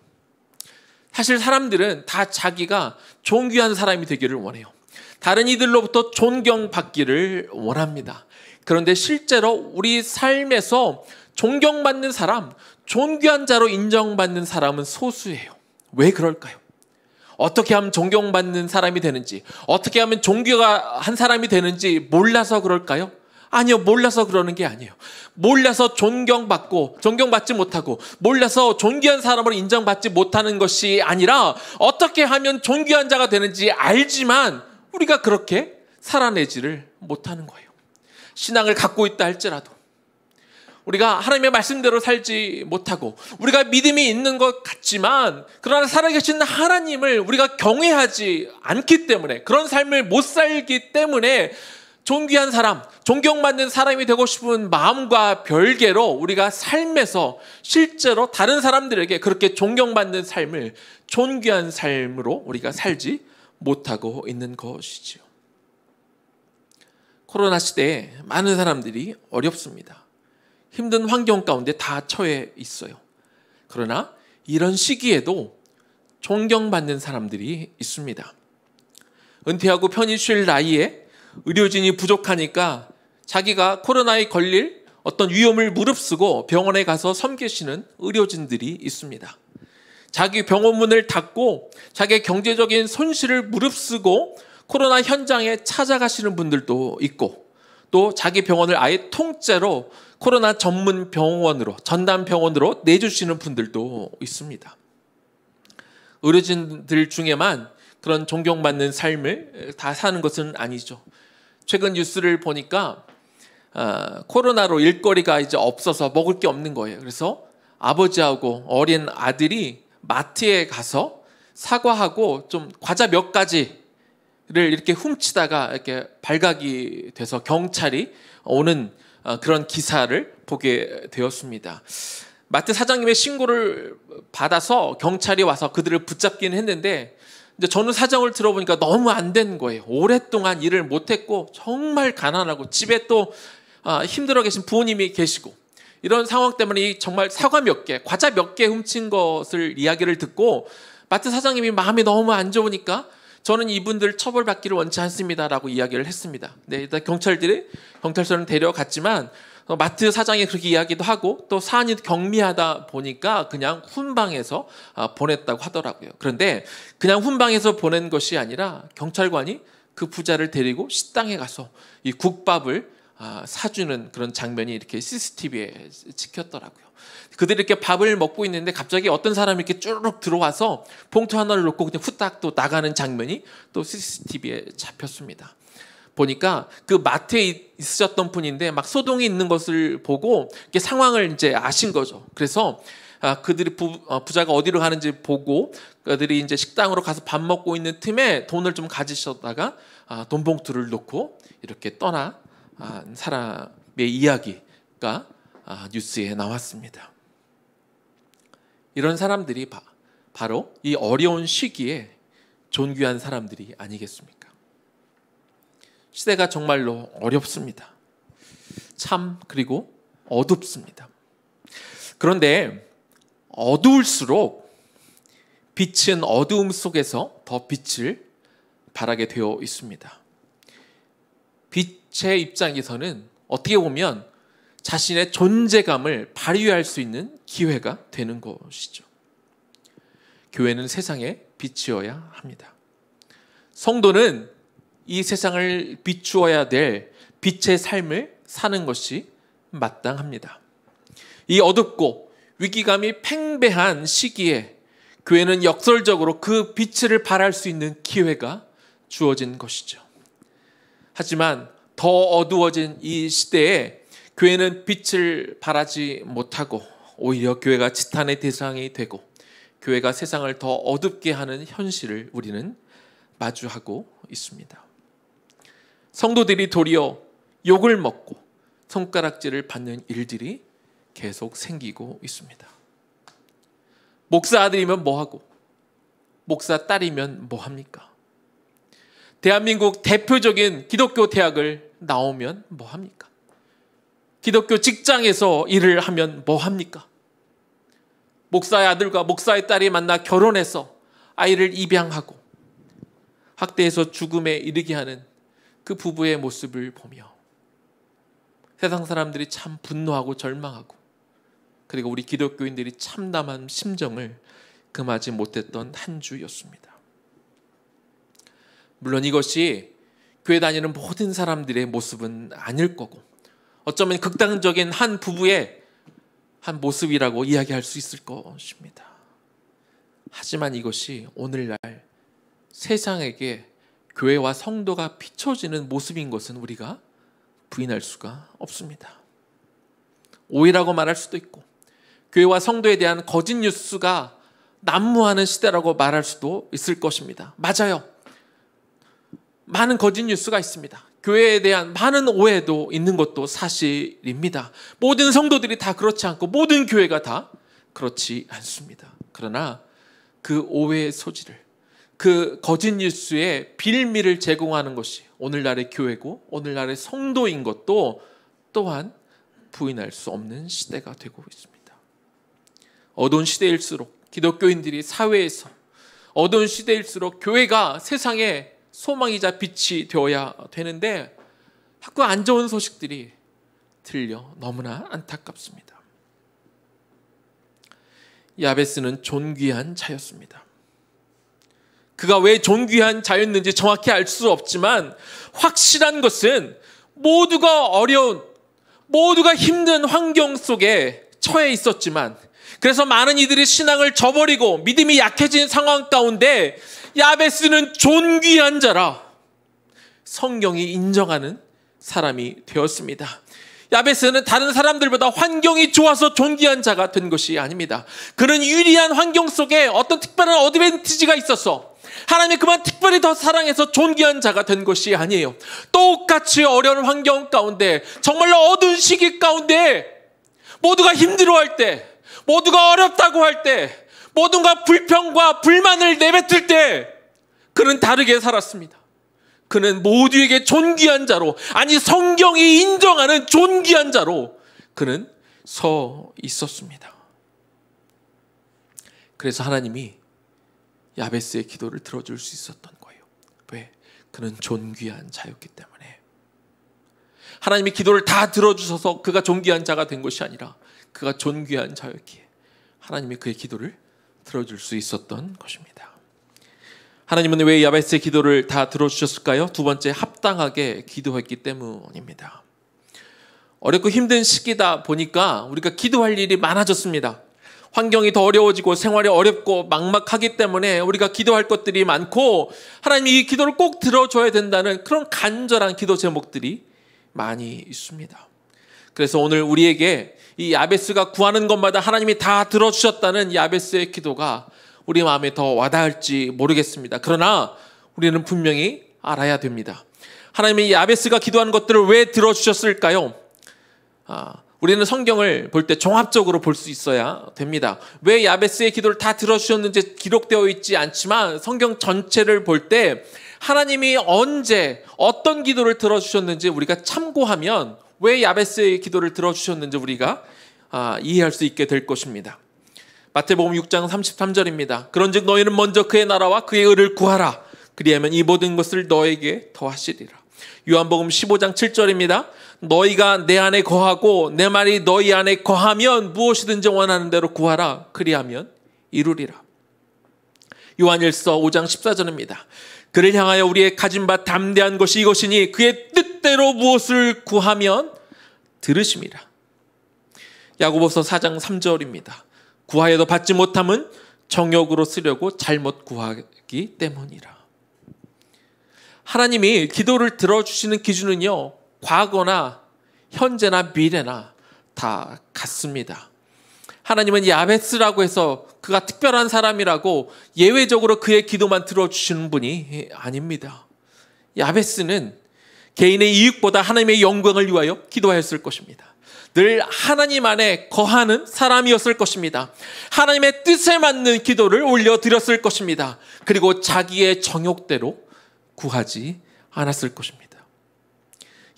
[SPEAKER 3] 사실 사람들은 다 자기가 존귀한 사람이 되기를 원해요. 다른 이들로부터 존경받기를 원합니다. 그런데 실제로 우리 삶에서 존경받는 사람, 존귀한 자로 인정받는 사람은 소수예요. 왜 그럴까요? 어떻게 하면 존경받는 사람이 되는지, 어떻게 하면 존귀한 사람이 되는지 몰라서 그럴까요? 아니요, 몰라서 그러는 게 아니에요. 몰라서 존경받지 못하고, 몰라서 존귀한 사람으로 인정받지 못하는 것이 아니라 어떻게 하면 존귀한 자가 되는지 알지만 우리가 그렇게 살아내지를 못하는 거예요. 신앙을 갖고 있다 할지라도 우리가 하나님의 말씀대로 살지 못하고, 우리가 믿음이 있는 것 같지만 그러나 살아계신 하나님을 우리가 경외하지 않기 때문에, 그런 삶을 못 살기 때문에 존귀한 사람, 존경받는 사람이 되고 싶은 마음과 별개로 우리가 삶에서 실제로 다른 사람들에게 그렇게 존경받는 삶을, 존귀한 삶으로 우리가 살지 못하고 있는 것이지요. 코로나 시대에 많은 사람들이 어렵습니다. 힘든 환경 가운데 다 처해 있어요. 그러나 이런 시기에도 존경받는 사람들이 있습니다. 은퇴하고 편히 쉴 나이에 의료진이 부족하니까 자기가 코로나에 걸릴 어떤 위험을 무릅쓰고 병원에 가서 섬기시는 의료진들이 있습니다. 자기 병원 문을 닫고 자기의 경제적인 손실을 무릅쓰고 코로나 현장에 찾아가시는 분들도 있고, 또 자기 병원을 아예 통째로 코로나 전문 병원으로, 전담 병원으로 내주시는 분들도 있습니다. 의료진들 중에만 그런 존경받는 삶을 다 사는 것은 아니죠. 최근 뉴스를 보니까 코로나로 일거리가 이제 없어서 먹을 게 없는 거예요. 그래서 아버지하고 어린 아들이 마트에 가서 사과하고 좀 과자 몇 가지를 이렇게 훔치다가 이렇게 발각이 돼서 경찰이 오는 그런 기사를 보게 되었습니다. 마트 사장님의 신고를 받아서 경찰이 와서 그들을 붙잡기는 했는데, 이제 전후 사정을 들어보니까 너무 안 된 거예요. 오랫동안 일을 못했고 정말 가난하고 집에 또 힘들어 계신 부모님이 계시고, 이런 상황 때문에 정말 사과 몇 개, 과자 몇 개 훔친 것을 이야기를 듣고 마트 사장님이 마음이 너무 안 좋으니까 저는 이분들 처벌받기를 원치 않습니다라고 이야기를 했습니다. 네, 일단 경찰들이 경찰서는 데려갔지만 마트 사장이 그렇게 이야기도 하고 또 사안이 경미하다 보니까 그냥 훈방해서 보냈다고 하더라고요. 그런데 그냥 훈방해서 보낸 것이 아니라 경찰관이 그 부자를 데리고 식당에 가서 이 국밥을 사주는 그런 장면이 이렇게 CCTV에 찍혔더라고요. 그들이 이렇게 밥을 먹고 있는데 갑자기 어떤 사람이 이렇게 쭈르륵 들어와서 봉투 하나를 놓고 그냥 후딱 또 나가는 장면이 또 CCTV에 잡혔습니다. 보니까 그 마트에 있으셨던 분인데 막 소동이 있는 것을 보고 이렇게 상황을 이제 아신 거죠. 그래서 그들이 부자가 어디로 가는지 보고 그들이 이제 식당으로 가서 밥 먹고 있는 틈에 돈을 좀 가지셨다가 돈 봉투를 놓고 이렇게 떠난 사람의 이야기가 뉴스에 나왔습니다. 이런 사람들이 바로 이 어려운 시기에 존귀한 사람들이 아니겠습니까? 시대가 정말로 어렵습니다. 참 그리고 어둡습니다. 그런데 어두울수록 빛은 어두움 속에서 더 빛을 발하게 되어 있습니다. 빛의 입장에서는 어떻게 보면 자신의 존재감을 발휘할 수 있는 기회가 되는 것이죠. 교회는 세상의 빛이어야 합니다. 성도는 이 세상을 비추어야 될 빛의 삶을 사는 것이 마땅합니다. 이 어둡고 위기감이 팽배한 시기에 교회는 역설적으로 그 빛을 발할 수 있는 기회가 주어진 것이죠. 하지만 더 어두워진 이 시대에 교회는 빛을 발하지 못하고 오히려 교회가 지탄의 대상이 되고 교회가 세상을 더 어둡게 하는 현실을 우리는 마주하고 있습니다. 성도들이 도리어 욕을 먹고 손가락질을 받는 일들이 계속 생기고 있습니다. 목사 아들이면 뭐하고 목사 딸이면 뭐합니까? 대한민국 대표적인 기독교 대학을 나오면 뭐합니까? 기독교 직장에서 일을 하면 뭐합니까? 목사의 아들과 목사의 딸이 만나 결혼해서 아이를 입양하고 학대해서 죽음에 이르게 하는 그 부부의 모습을 보며 세상 사람들이 참 분노하고 절망하고 그리고 우리 기독교인들이 참담한 심정을 금하지 못했던 한 주였습니다. 물론 이것이 교회 다니는 모든 사람들의 모습은 아닐 거고 어쩌면 극단적인 한 부부의 한 모습이라고 이야기할 수 있을 것입니다. 하지만 이것이 오늘날 세상에게 교회와 성도가 비춰지는 모습인 것은 우리가 부인할 수가 없습니다. 오해라고 말할 수도 있고 교회와 성도에 대한 거짓 뉴스가 난무하는 시대라고 말할 수도 있을 것입니다. 맞아요. 많은 거짓 뉴스가 있습니다. 교회에 대한 많은 오해도 있는 것도 사실입니다. 모든 성도들이 다 그렇지 않고 모든 교회가 다 그렇지 않습니다. 그러나 그 오해의 소지를 그 거짓 뉴스의 빌미를 제공하는 것이 오늘날의 교회고 오늘날의 성도인 것도 또한 부인할 수 없는 시대가 되고 있습니다. 어두운 시대일수록 기독교인들이 사회에서 어두운 시대일수록 교회가 세상에 소망이자 빛이 되어야 되는데 자꾸 안 좋은 소식들이 들려 너무나 안타깝습니다. 야베스는 존귀한 자였습니다. 그가 왜 존귀한 자였는지 정확히 알 수 없지만 확실한 것은 모두가 어려운, 모두가 힘든 환경 속에 처해 있었지만 그래서 많은 이들이 신앙을 저버리고 믿음이 약해진 상황 가운데 야베스는 존귀한 자라 성경이 인정하는 사람이 되었습니다. 야베스는 다른 사람들보다 환경이 좋아서 존귀한 자가 된 것이 아닙니다. 그는 유리한 환경 속에 어떤 특별한 어드밴티지가 있어서 하나님이 그만 특별히 더 사랑해서 존귀한 자가 된 것이 아니에요. 똑같이 어려운 환경 가운데 정말로 어두운 시기 가운데 모두가 힘들어할 때 모두가 어렵다고 할 때 모두가 불평과 불만을 내뱉을 때 그는 다르게 살았습니다. 그는 모두에게 존귀한 자로 아니 성경이 인정하는 존귀한 자로 그는 서 있었습니다. 그래서 하나님이 야베스의 기도를 들어줄 수 있었던 거예요. 왜? 그는 존귀한 자였기 때문에. 하나님이 기도를 다 들어주셔서 그가 존귀한 자가 된 것이 아니라 그가 존귀한 자였기에 하나님이 그의 기도를 들어줄 수 있었던 것입니다. 하나님은 왜 야베스의 기도를 다 들어주셨을까요? 두 번째, 합당하게 기도했기 때문입니다. 어렵고 힘든 시기다 보니까 우리가 기도할 일이 많아졌습니다. 환경이 더 어려워지고 생활이 어렵고 막막하기 때문에 우리가 기도할 것들이 많고 하나님이 이 기도를 꼭 들어줘야 된다는 그런 간절한 기도 제목들이 많이 있습니다. 그래서 오늘 우리에게 이 야베스가 구하는 것마다 하나님이 다 들어주셨다는 야베스의 기도가 우리 마음에 더 와닿을지 모르겠습니다. 그러나 우리는 분명히 알아야 됩니다. 하나님이 야베스가 기도하는 것들을 왜 들어주셨을까요? 우리는 성경을 볼 때 종합적으로 볼 수 있어야 됩니다. 왜 야베스의 기도를 다 들어주셨는지 기록되어 있지 않지만 성경 전체를 볼 때 하나님이 언제 어떤 기도를 들어주셨는지 우리가 참고하면 왜 야베스의 기도를 들어주셨는지 우리가 이해할 수 있게 될 것입니다. 마태복음 6장 33절입니다. 그런즉 너희는 먼저 그의 나라와 그의 의를 구하라. 그리하면 이 모든 것을 너에게 더하시리라. 요한복음 15장 7절입니다. 너희가 내 안에 거하고 내 말이 너희 안에 거하면 무엇이든지 원하는 대로 구하라. 그리하면 이루리라. 요한일서 5장 14절입니다. 그를 향하여 우리의 가진 바 담대한 것이 이것이니 그의 뜻대로 무엇을 구하면 들으심이라. 야고보서 4장 3절입니다. 구하여도 받지 못함은 정욕으로 쓰려고 잘못 구하기 때문이라. 하나님이 기도를 들어주시는 기준은요, 과거나 현재나 미래나 다 같습니다. 하나님은 야베스라고 해서 그가 특별한 사람이라고 예외적으로 그의 기도만 들어주시는 분이 아닙니다. 야베스는 개인의 이익보다 하나님의 영광을 위하여 기도하였을 것입니다. 늘 하나님 안에 거하는 사람이었을 것입니다. 하나님의 뜻에 맞는 기도를 올려드렸을 것입니다. 그리고 자기의 정욕대로 구하지 않았을 것입니다.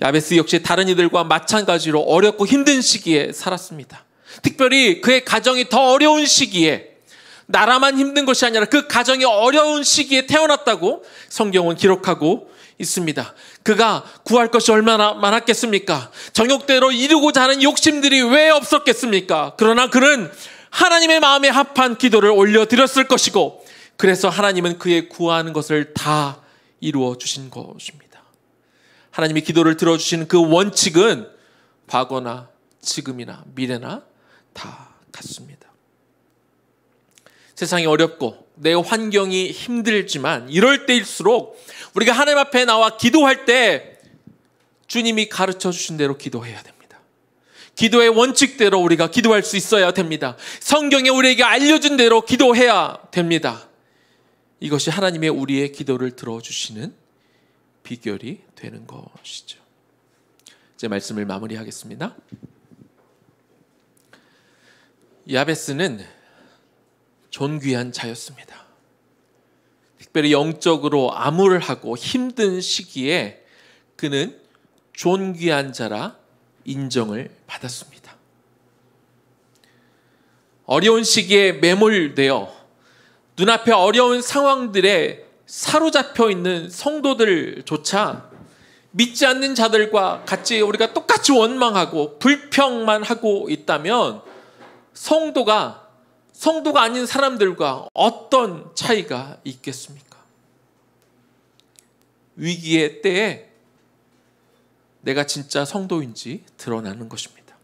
[SPEAKER 3] 야베스 역시 다른 이들과 마찬가지로 어렵고 힘든 시기에 살았습니다. 특별히 그의 가정이 더 어려운 시기에, 나라만 힘든 것이 아니라 그 가정이 어려운 시기에 태어났다고 성경은 기록하고 있습니다. 그가 구할 것이 얼마나 많았겠습니까? 정욕대로 이루고자 하는 욕심들이 왜 없었겠습니까? 그러나 그는 하나님의 마음에 합한 기도를 올려드렸을 것이고, 그래서 하나님은 그의 구하는 것을 다 이루어 주신 것입니다. 하나님이 기도를 들어주시는 그 원칙은 과거나 지금이나 미래나 다 같습니다. 세상이 어렵고 내 환경이 힘들지만 이럴 때일수록 우리가 하나님 앞에 나와 기도할 때 주님이 가르쳐 주신 대로 기도해야 됩니다. 기도의 원칙대로 우리가 기도할 수 있어야 됩니다. 성경에 우리에게 알려준 대로 기도해야 됩니다. 이것이 하나님의 우리의 기도를 들어주시는 비결이 되는 것이죠. 이제 말씀을 마무리하겠습니다. 야베스는 존귀한 자였습니다. 특별히 영적으로 암울하고 힘든 시기에 그는 존귀한 자라 인정을 받았습니다. 어려운 시기에 매몰되어 눈앞에 어려운 상황들에 사로잡혀 있는 성도들조차 믿지 않는 자들과 같이 우리가 똑같이 원망하고 불평만 하고 있다면 성도가 아닌 사람들과 어떤 차이가 있겠습니까? 위기의 때에 내가 진짜 성도인지 드러나는 것입니다.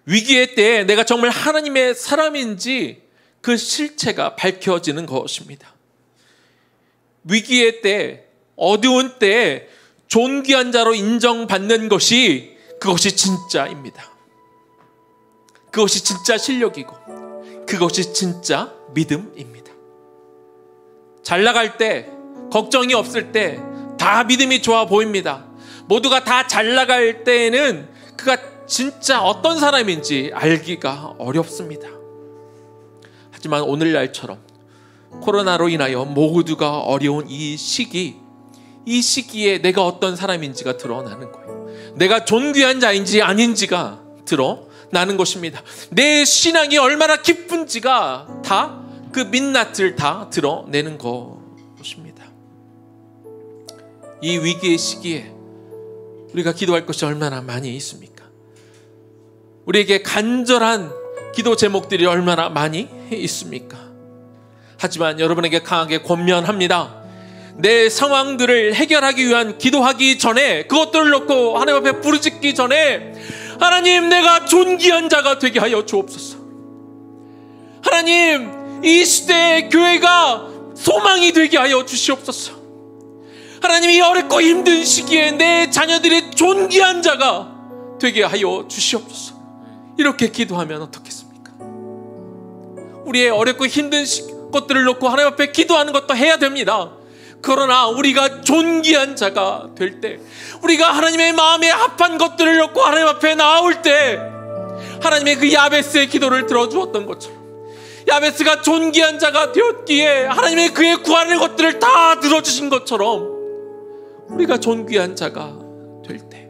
[SPEAKER 3] 위기의 때에 내가 정말 하나님의 사람인지 그 실체가 밝혀지는 것입니다. 위기의 때, 어두운 때에 존귀한 자로 인정받는 것이 그것이 진짜입니다. 그것이 진짜 실력이고 그것이 진짜 믿음입니다. 잘 나갈 때, 걱정이 없을 때 다 믿음이 좋아 보입니다. 모두가 다 잘 나갈 때에는 그가 진짜 어떤 사람인지 알기가 어렵습니다. 하지만 오늘날처럼 코로나로 인하여 모두가 어려운 이 시기에 내가 어떤 사람인지가 드러나는 거예요. 내가 존귀한 자인지 아닌지가 드러나는 것입니다. 내 신앙이 얼마나 깊은지가 다 그 민낯을 다 드러내는 것입니다. 이 위기의 시기에 우리가 기도할 것이 얼마나 많이 있습니까? 우리에게 간절한 기도 제목들이 얼마나 많이 있습니까? 하지만 여러분에게 강하게 권면합니다. 내 상황들을 해결하기 위한 기도하기 전에, 그것들을 놓고 하나님 앞에 부르짖기 전에 하나님, 내가 존귀한 자가 되게 하여 주옵소서. 하나님, 이 시대의 교회가 소망이 되게 하여 주시옵소서. 하나님, 이 어렵고 힘든 시기에 내 자녀들이 존귀한 자가 되게 하여 주시옵소서. 이렇게 기도하면 어떻겠습니까? 우리의 어렵고 힘든 것들을 놓고 하나님 앞에 기도하는 것도 해야 됩니다. 그러나 우리가 존귀한 자가 될 때, 우리가 하나님의 마음에 합한 것들을 놓고 하나님 앞에 나올 때, 하나님의 그 야베스의 기도를 들어주었던 것처럼, 야베스가 존귀한 자가 되었기에 하나님의 그의 구하는 것들을 다 들어주신 것처럼, 우리가 존귀한 자가 될 때,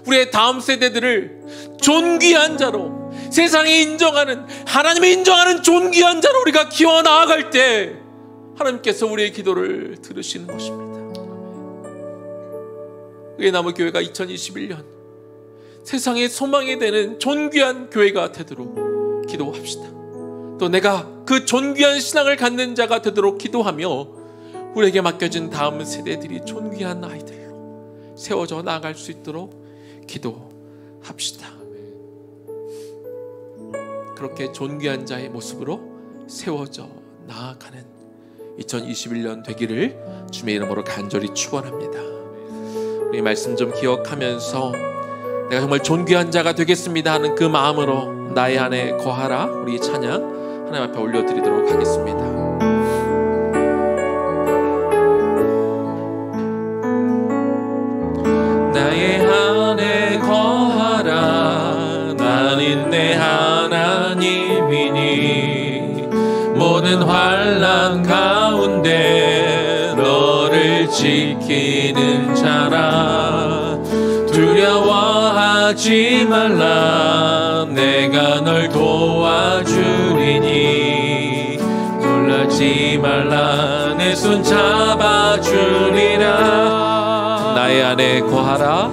[SPEAKER 3] 우리의 다음 세대들을 존귀한 자로, 세상이 인정하는, 하나님이 인정하는 존귀한 자로 우리가 키워 나아갈 때 하나님께서 우리의 기도를 들으시는 것입니다. 의나무 교회가 2021년 세상의 소망이 되는 존귀한 교회가 되도록 기도합시다. 또 내가 그 존귀한 신앙을 갖는 자가 되도록 기도하며 우리에게 맡겨진 다음 세대들이 존귀한 아이들로 세워져 나아갈 수 있도록 기도합시다. 그렇게 존귀한 자의 모습으로 세워져 나아가는 2021년 되기를 주의 이름으로 간절히 축원합니다. 우리 말씀 좀 기억하면서 내가 정말 존귀한 자가 되겠습니다 하는 그 마음으로 나의 안에 거하라, 우리 찬양 하나님 앞에 올려드리도록 하겠습니다. 나의 안에 거하라, 나는 내 하나님이니 모든 환난 가운데 너를 지키는 자라. 두려워하지 말라, 내가 널 도와주리니. 놀라지 말라, 내 손 잡아주리라. 나의 안에 거하라,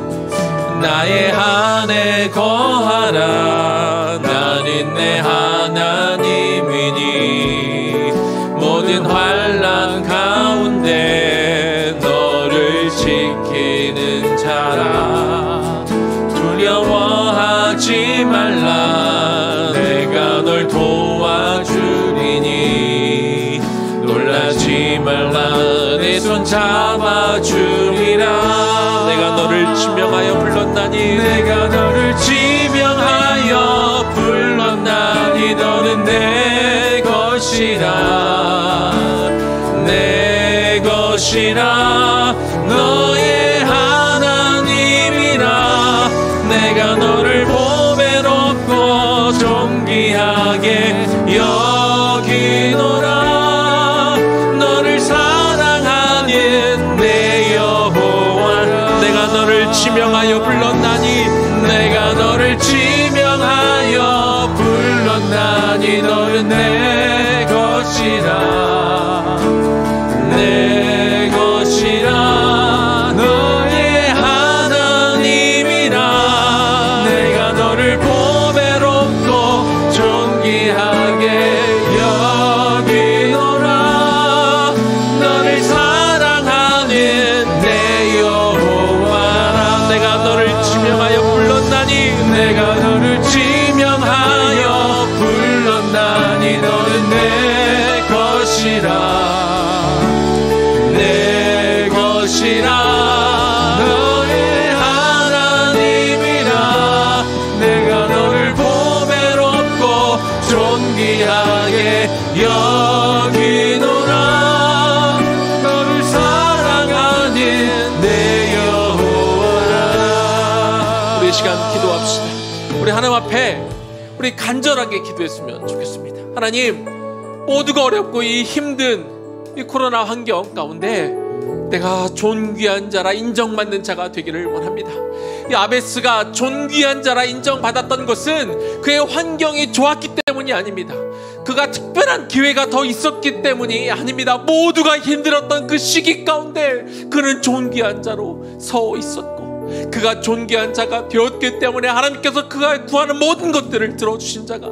[SPEAKER 3] 나의 안에 거하라, 나는 내 하나님이니 모든 환난 가운데 너를 지키는 자라. 두려워하지 말라, 내가 널 도와주리니. 놀라지 말라, 내 손 잡아주리라. 내가 너를 지명하여 불렀나니, 내가 너를 지명하여 불렀나니 너는 내 것이라, 내 것이라. 너의 하나님이라. 내가 너를 보배롭고 존귀하게 여기노라. 너를 사랑하는 내 여호와. 내가 너를 지명하여 불렀나니, 내가 너를 지명하여 불렀나니 너는 내 것이라, 내 것이라. 너의 하나님이라. 내가 너를 보배롭고 존귀하게 여기노라. 너를 사랑하는 내 여호와라. 내가 너를 지명하여 불렀나니, 내가 너를 지명하여 불렀나니 너는 내 것이라, 내 것이라. 너의 하나님이라. 내가 너를 보배롭고 존귀하게 여기노라. 너를 사랑하는 내 여호와라. 우리 시간 기도합시다. 우리 하나님 앞에 우리 간절하게 기도했으면 좋겠습니다. 하나님, 모두가 어렵고 이 힘든 이 코로나 환경 가운데 내가 존귀한 자라 인정받는 자가 되기를 원합니다. 이 야베스가 존귀한 자라 인정받았던 것은 그의 환경이 좋았기 때문이 아닙니다. 그가 특별한 기회가 더 있었기 때문이 아닙니다. 모두가 힘들었던 그 시기 가운데 그는 존귀한 자로 서 있었고, 그가 존귀한 자가 되었기 때문에 하나님께서 그가 구하는 모든 것들을 들어주신 자가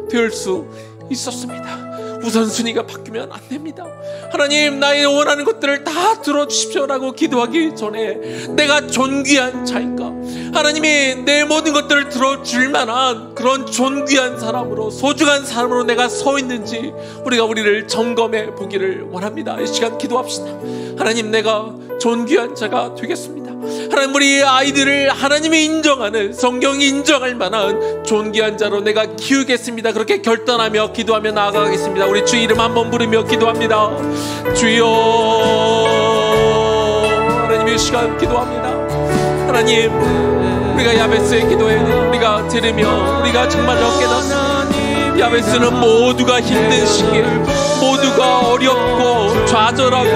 [SPEAKER 3] 될 수 있었습니다. 우선순위가 바뀌면 안 됩니다. 하나님, 나의 원하는 것들을 다 들어주십시오라고 기도하기 전에 내가 존귀한 자인가, 하나님이 내 모든 것들을 들어줄 만한 그런 존귀한 사람으로, 소중한 사람으로 내가 서 있는지 우리를 점검해 보기를 원합니다. 이 시간 기도합시다. 하나님, 내가 존귀한 자가 되겠습니다. 하나님, 우리 아이들을 하나님이 인정하는, 성경이 인정할 만한 존귀한 자로 내가 키우겠습니다. 그렇게 결단하며 기도하며 나아가겠습니다. 우리 주 이름 한번 부르며 기도합니다. 주여. 하나님, 이 시간 기도합니다. 하나님, 우리가 야베스의 기도에 우리가 들으며 우리가 정말로 깨닫습니다. 야베스는 모두가 힘든 시기에, 모두가 어렵고 좌절하고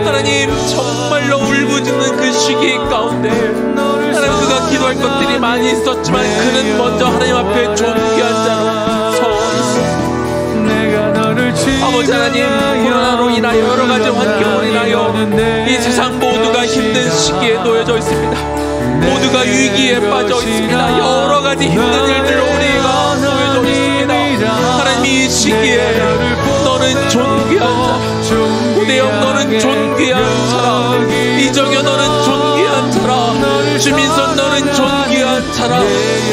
[SPEAKER 3] 하나님 정말로 울부짖는 그 시기 가운데 하나님, 그가 기도할 것들이 많이 있었지만 그는 먼저 하나님 앞에 존귀한 자로 서 있었습니다. 아버지 하나님, 코로나로 인하여 여러 가지 환경으로 인하여 이 세상 모두가 힘든 시기에 놓여져 있습니다. 모두가 위기에 빠져 있습니다. 여러 가지 힘든 일들로 우리가 놓여져 있습니다. 하나님, 이 시기에 너는 존귀한 자, 우대영 너는 존귀한 자라, 이정여 너는 존귀한 자라, 주민선 너는 존귀한 자라,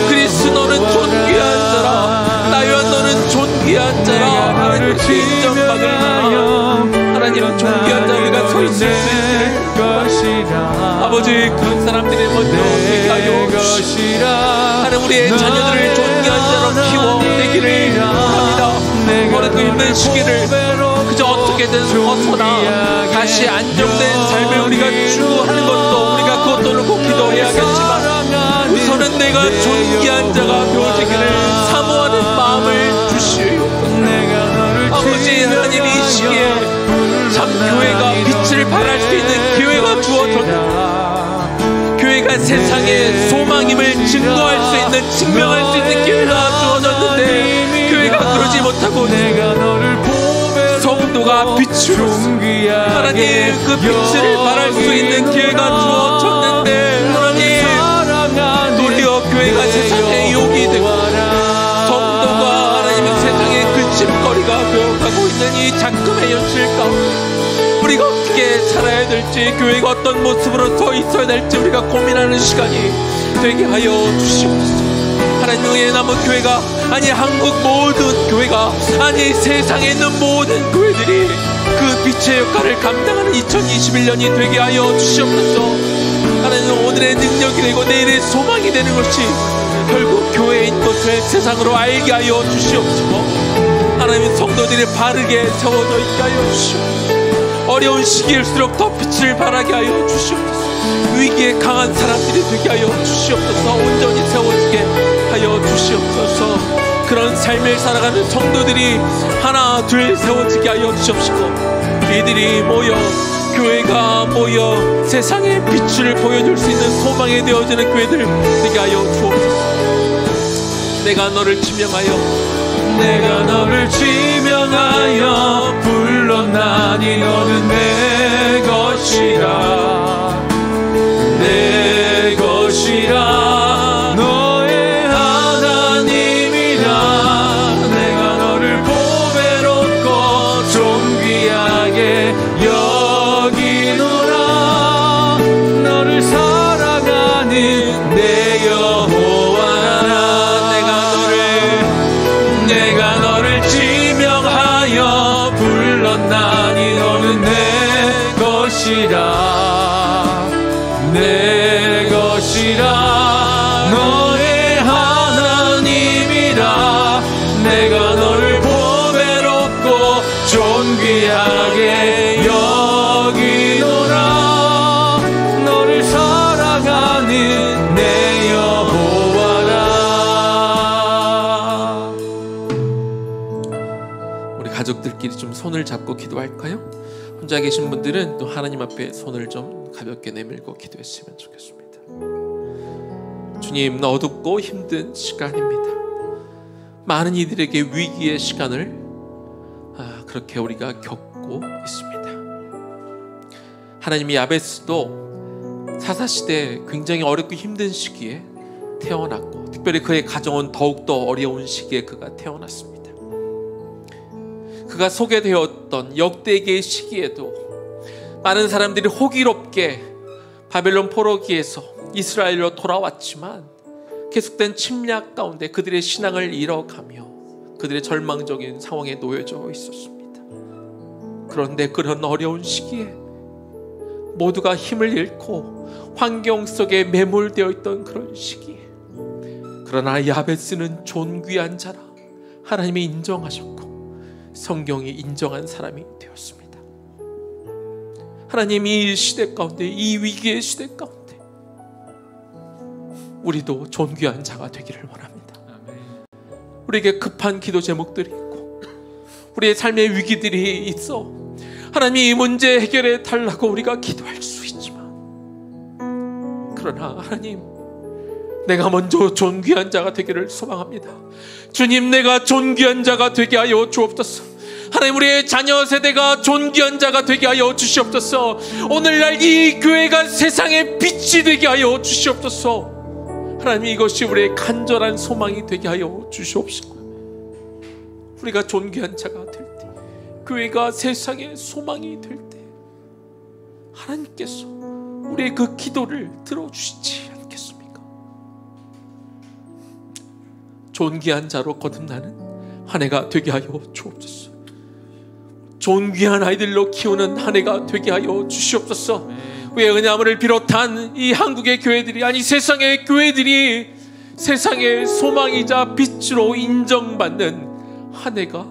[SPEAKER 3] 그리스 너는 존귀한 자라, 나요한 너는 존귀한 자라. 하나님, 인정받을 만한 하나님 존귀한 자 우리가 서 있을 수 있기를 아버지, 그 사람들이 먼저 얘기하여 주시옵소서. 우리의 자녀들을 존귀한 자로 키워내기를 원합니다. 오늘 그 힘든 시기를 그저 어떻게든 벗어나 다시 안정된 삶을 우리가 추구하는 것도 우리가 그것도 놓고 기도해야겠지만 우선은 내가 존귀한 자가 되어지기를 사모하는 마음을 주시오. 아버지 하나님, 이 시기에 참 교회가 빛을 발할 수 있는 기회가 주어졌는데, 교회가 세상의 소망임을 증거할 수 있는, 증명할 수 있는 기회가 주어졌는데 교회가 그러지 못하고 성도가 빛으로 하나님 그 빛을 발할 수 있는 기회가 주어졌는데, 하나님 도리어 교회가 세상의 욕이 되고 성도가 하나님의 세상의 근심거리가 되어가고 있는 이 작금의 현실 가운데 우리가 어떻게 살아야 될지, 교회가 어떤 모습으로 서 있어야 될지 우리가 고민하는 시간이 되게 하여 주시옵소서. 하나님의 남은 교회가, 아니 한국 모든 교회가, 아니 세상에 있는 모든 교회들이 그 빛의 역할을 감당하는 2021년이 되게 하여 주시옵소서. 하나님, 오늘의 능력이 되고 내일의 소망이 되는 것이 결국 교회인 것을 세상으로 알게 하여 주시옵시고, 하나님 성도들이 바르게 세워져 있게 하여 주시옵소서. 어려운 시기일수록 더 빛을 발하게 하여 주시옵소서. 위기에 강한 사람들이 되게 하여 주시옵소서. 온전히 세워지게 하여 주시옵소서. 그런 삶을 살아가는 성도들이 하나 둘 세워지게 하여 주시옵시고, 이들이 모여 교회가 모여 세상의 빛을 보여줄 수 있는 소망이 되어지는 교회들 되게 하여 주옵소서. 내가 너를 지명하여,
[SPEAKER 1] 내가 너를 지명하여 불렀나니 너는 내 것이라, 내 것이라, 너의 하나님이라. 내가 너를 보배롭고 존귀하게 여기노라. 너를 사랑하는 내 여호와라. 내가 너를 지명하여 불렀나니 너는 내 것이라, 내 것이라, 너의 하나님이라. 내가 너를 보배롭고 존귀하게 여기노라. 너를 사랑하는 내 여호와라.
[SPEAKER 3] 우리 가족들끼리 좀 손을 잡고 기도할까요? 혼자 계신 분들은 또 하나님 앞에 손을 좀 가볍게 내밀고 기도했으면 좋겠습니다. 주님, 어둡고 힘든 시간입니다. 많은 이들에게 위기의 시간을 그렇게 우리가 겪고 있습니다. 하나님이 야베스도 사사시대 굉장히 어렵고 힘든 시기에 태어났고, 특별히 그의 가정은 더욱더 어려운 시기에 그가 태어났습니다. 그가 소개되었던 역대기의 시기에도 많은 사람들이 호기롭게 바벨론 포로기에서 이스라엘로 돌아왔지만 계속된 침략 가운데 그들의 신앙을 잃어가며 그들의 절망적인 상황에 놓여져 있었습니다. 그런데 그런 어려운 시기에 모두가 힘을 잃고 환경 속에 매몰되어 있던 그런 시기에, 그러나 야베스는 존귀한 자라 하나님이 인정하셨고 성경이 인정한 사람이 되었습니다. 하나님, 이 시대 가운데, 이 위기의 시대 가운데 우리도 존귀한 자가 되기를 원합니다. 우리에게 급한 기도 제목들이 있고 우리의 삶의 위기들이 있어 하나님이 이 문제 해결해 달라고 우리가 기도할 수 있지만, 그러나 하나님, 내가 먼저 존귀한 자가 되기를 소망합니다. 주님, 내가 존귀한 자가 되게 하여 주옵소서. 하나님, 우리의 자녀 세대가 존귀한 자가 되게 하여 주시옵소서. 오늘날 이 교회가 세상의 빛이 되게 하여 주시옵소서. 하나님, 이것이 우리의 간절한 소망이 되게 하여 주시옵시고, 우리가 존귀한 자가 될 때, 교회가 세상의 소망이 될 때 하나님께서 우리의 그 기도를 들어주시지 않겠습니까? 존귀한 자로 거듭나는 한 해가 되게 하여 주옵소서. 존귀한 아이들로 키우는 한 해가 되게 하여 주시옵소서. 왜 은야물을 비롯한 이 한국의 교회들이, 아니 세상의 교회들이 세상의 소망이자 빛으로 인정받는 한 해가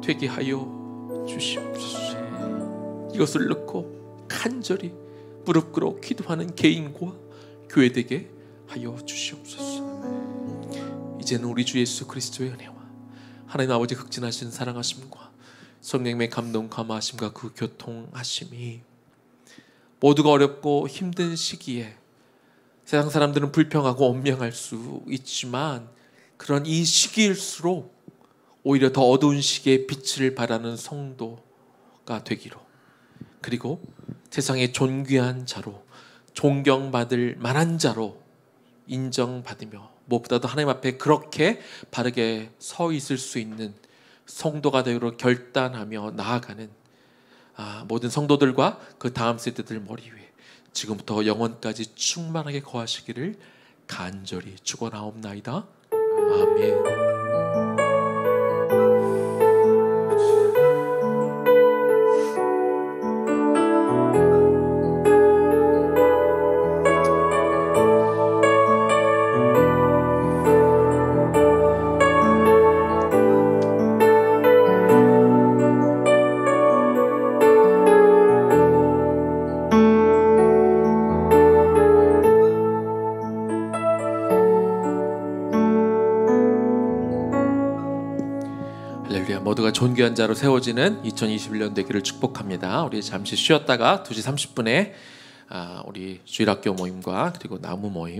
[SPEAKER 3] 되게 하여 주시옵소서. 이것을 넣고 간절히 무릎 꿇어 기도하는 개인과 교회 되게 하여 주시옵소서. 이제는 우리 주 예수 그리스도의 은혜와 하나님 아버지 극진하신 사랑하심과 성령님의 감동 감화하심과 그 교통하심이 모두가 어렵고 힘든 시기에 세상 사람들은 불평하고 원망할 수 있지만 그런 이 시기일수록 오히려 더 어두운 시기에 빛을 발하는 성도가 되기로, 그리고 세상의 존귀한 자로 존경받을 만한 자로 인정받으며 무엇보다도 하나님 앞에 그렇게 바르게 서 있을 수 있는 성도가 되기로 결단하며 나아가는 모든 성도들과 그 다음 세대들 머리 위에 지금부터 영원까지 충만하게 거하시기를 간절히 축원하옵나이다. 아멘. 모두가 존귀한 자로 세워지는 2021년 되기를 축복합니다. 우리 잠시 쉬었다가 2시 30분에 우리 주일학교 모임과 그리고 나무 모임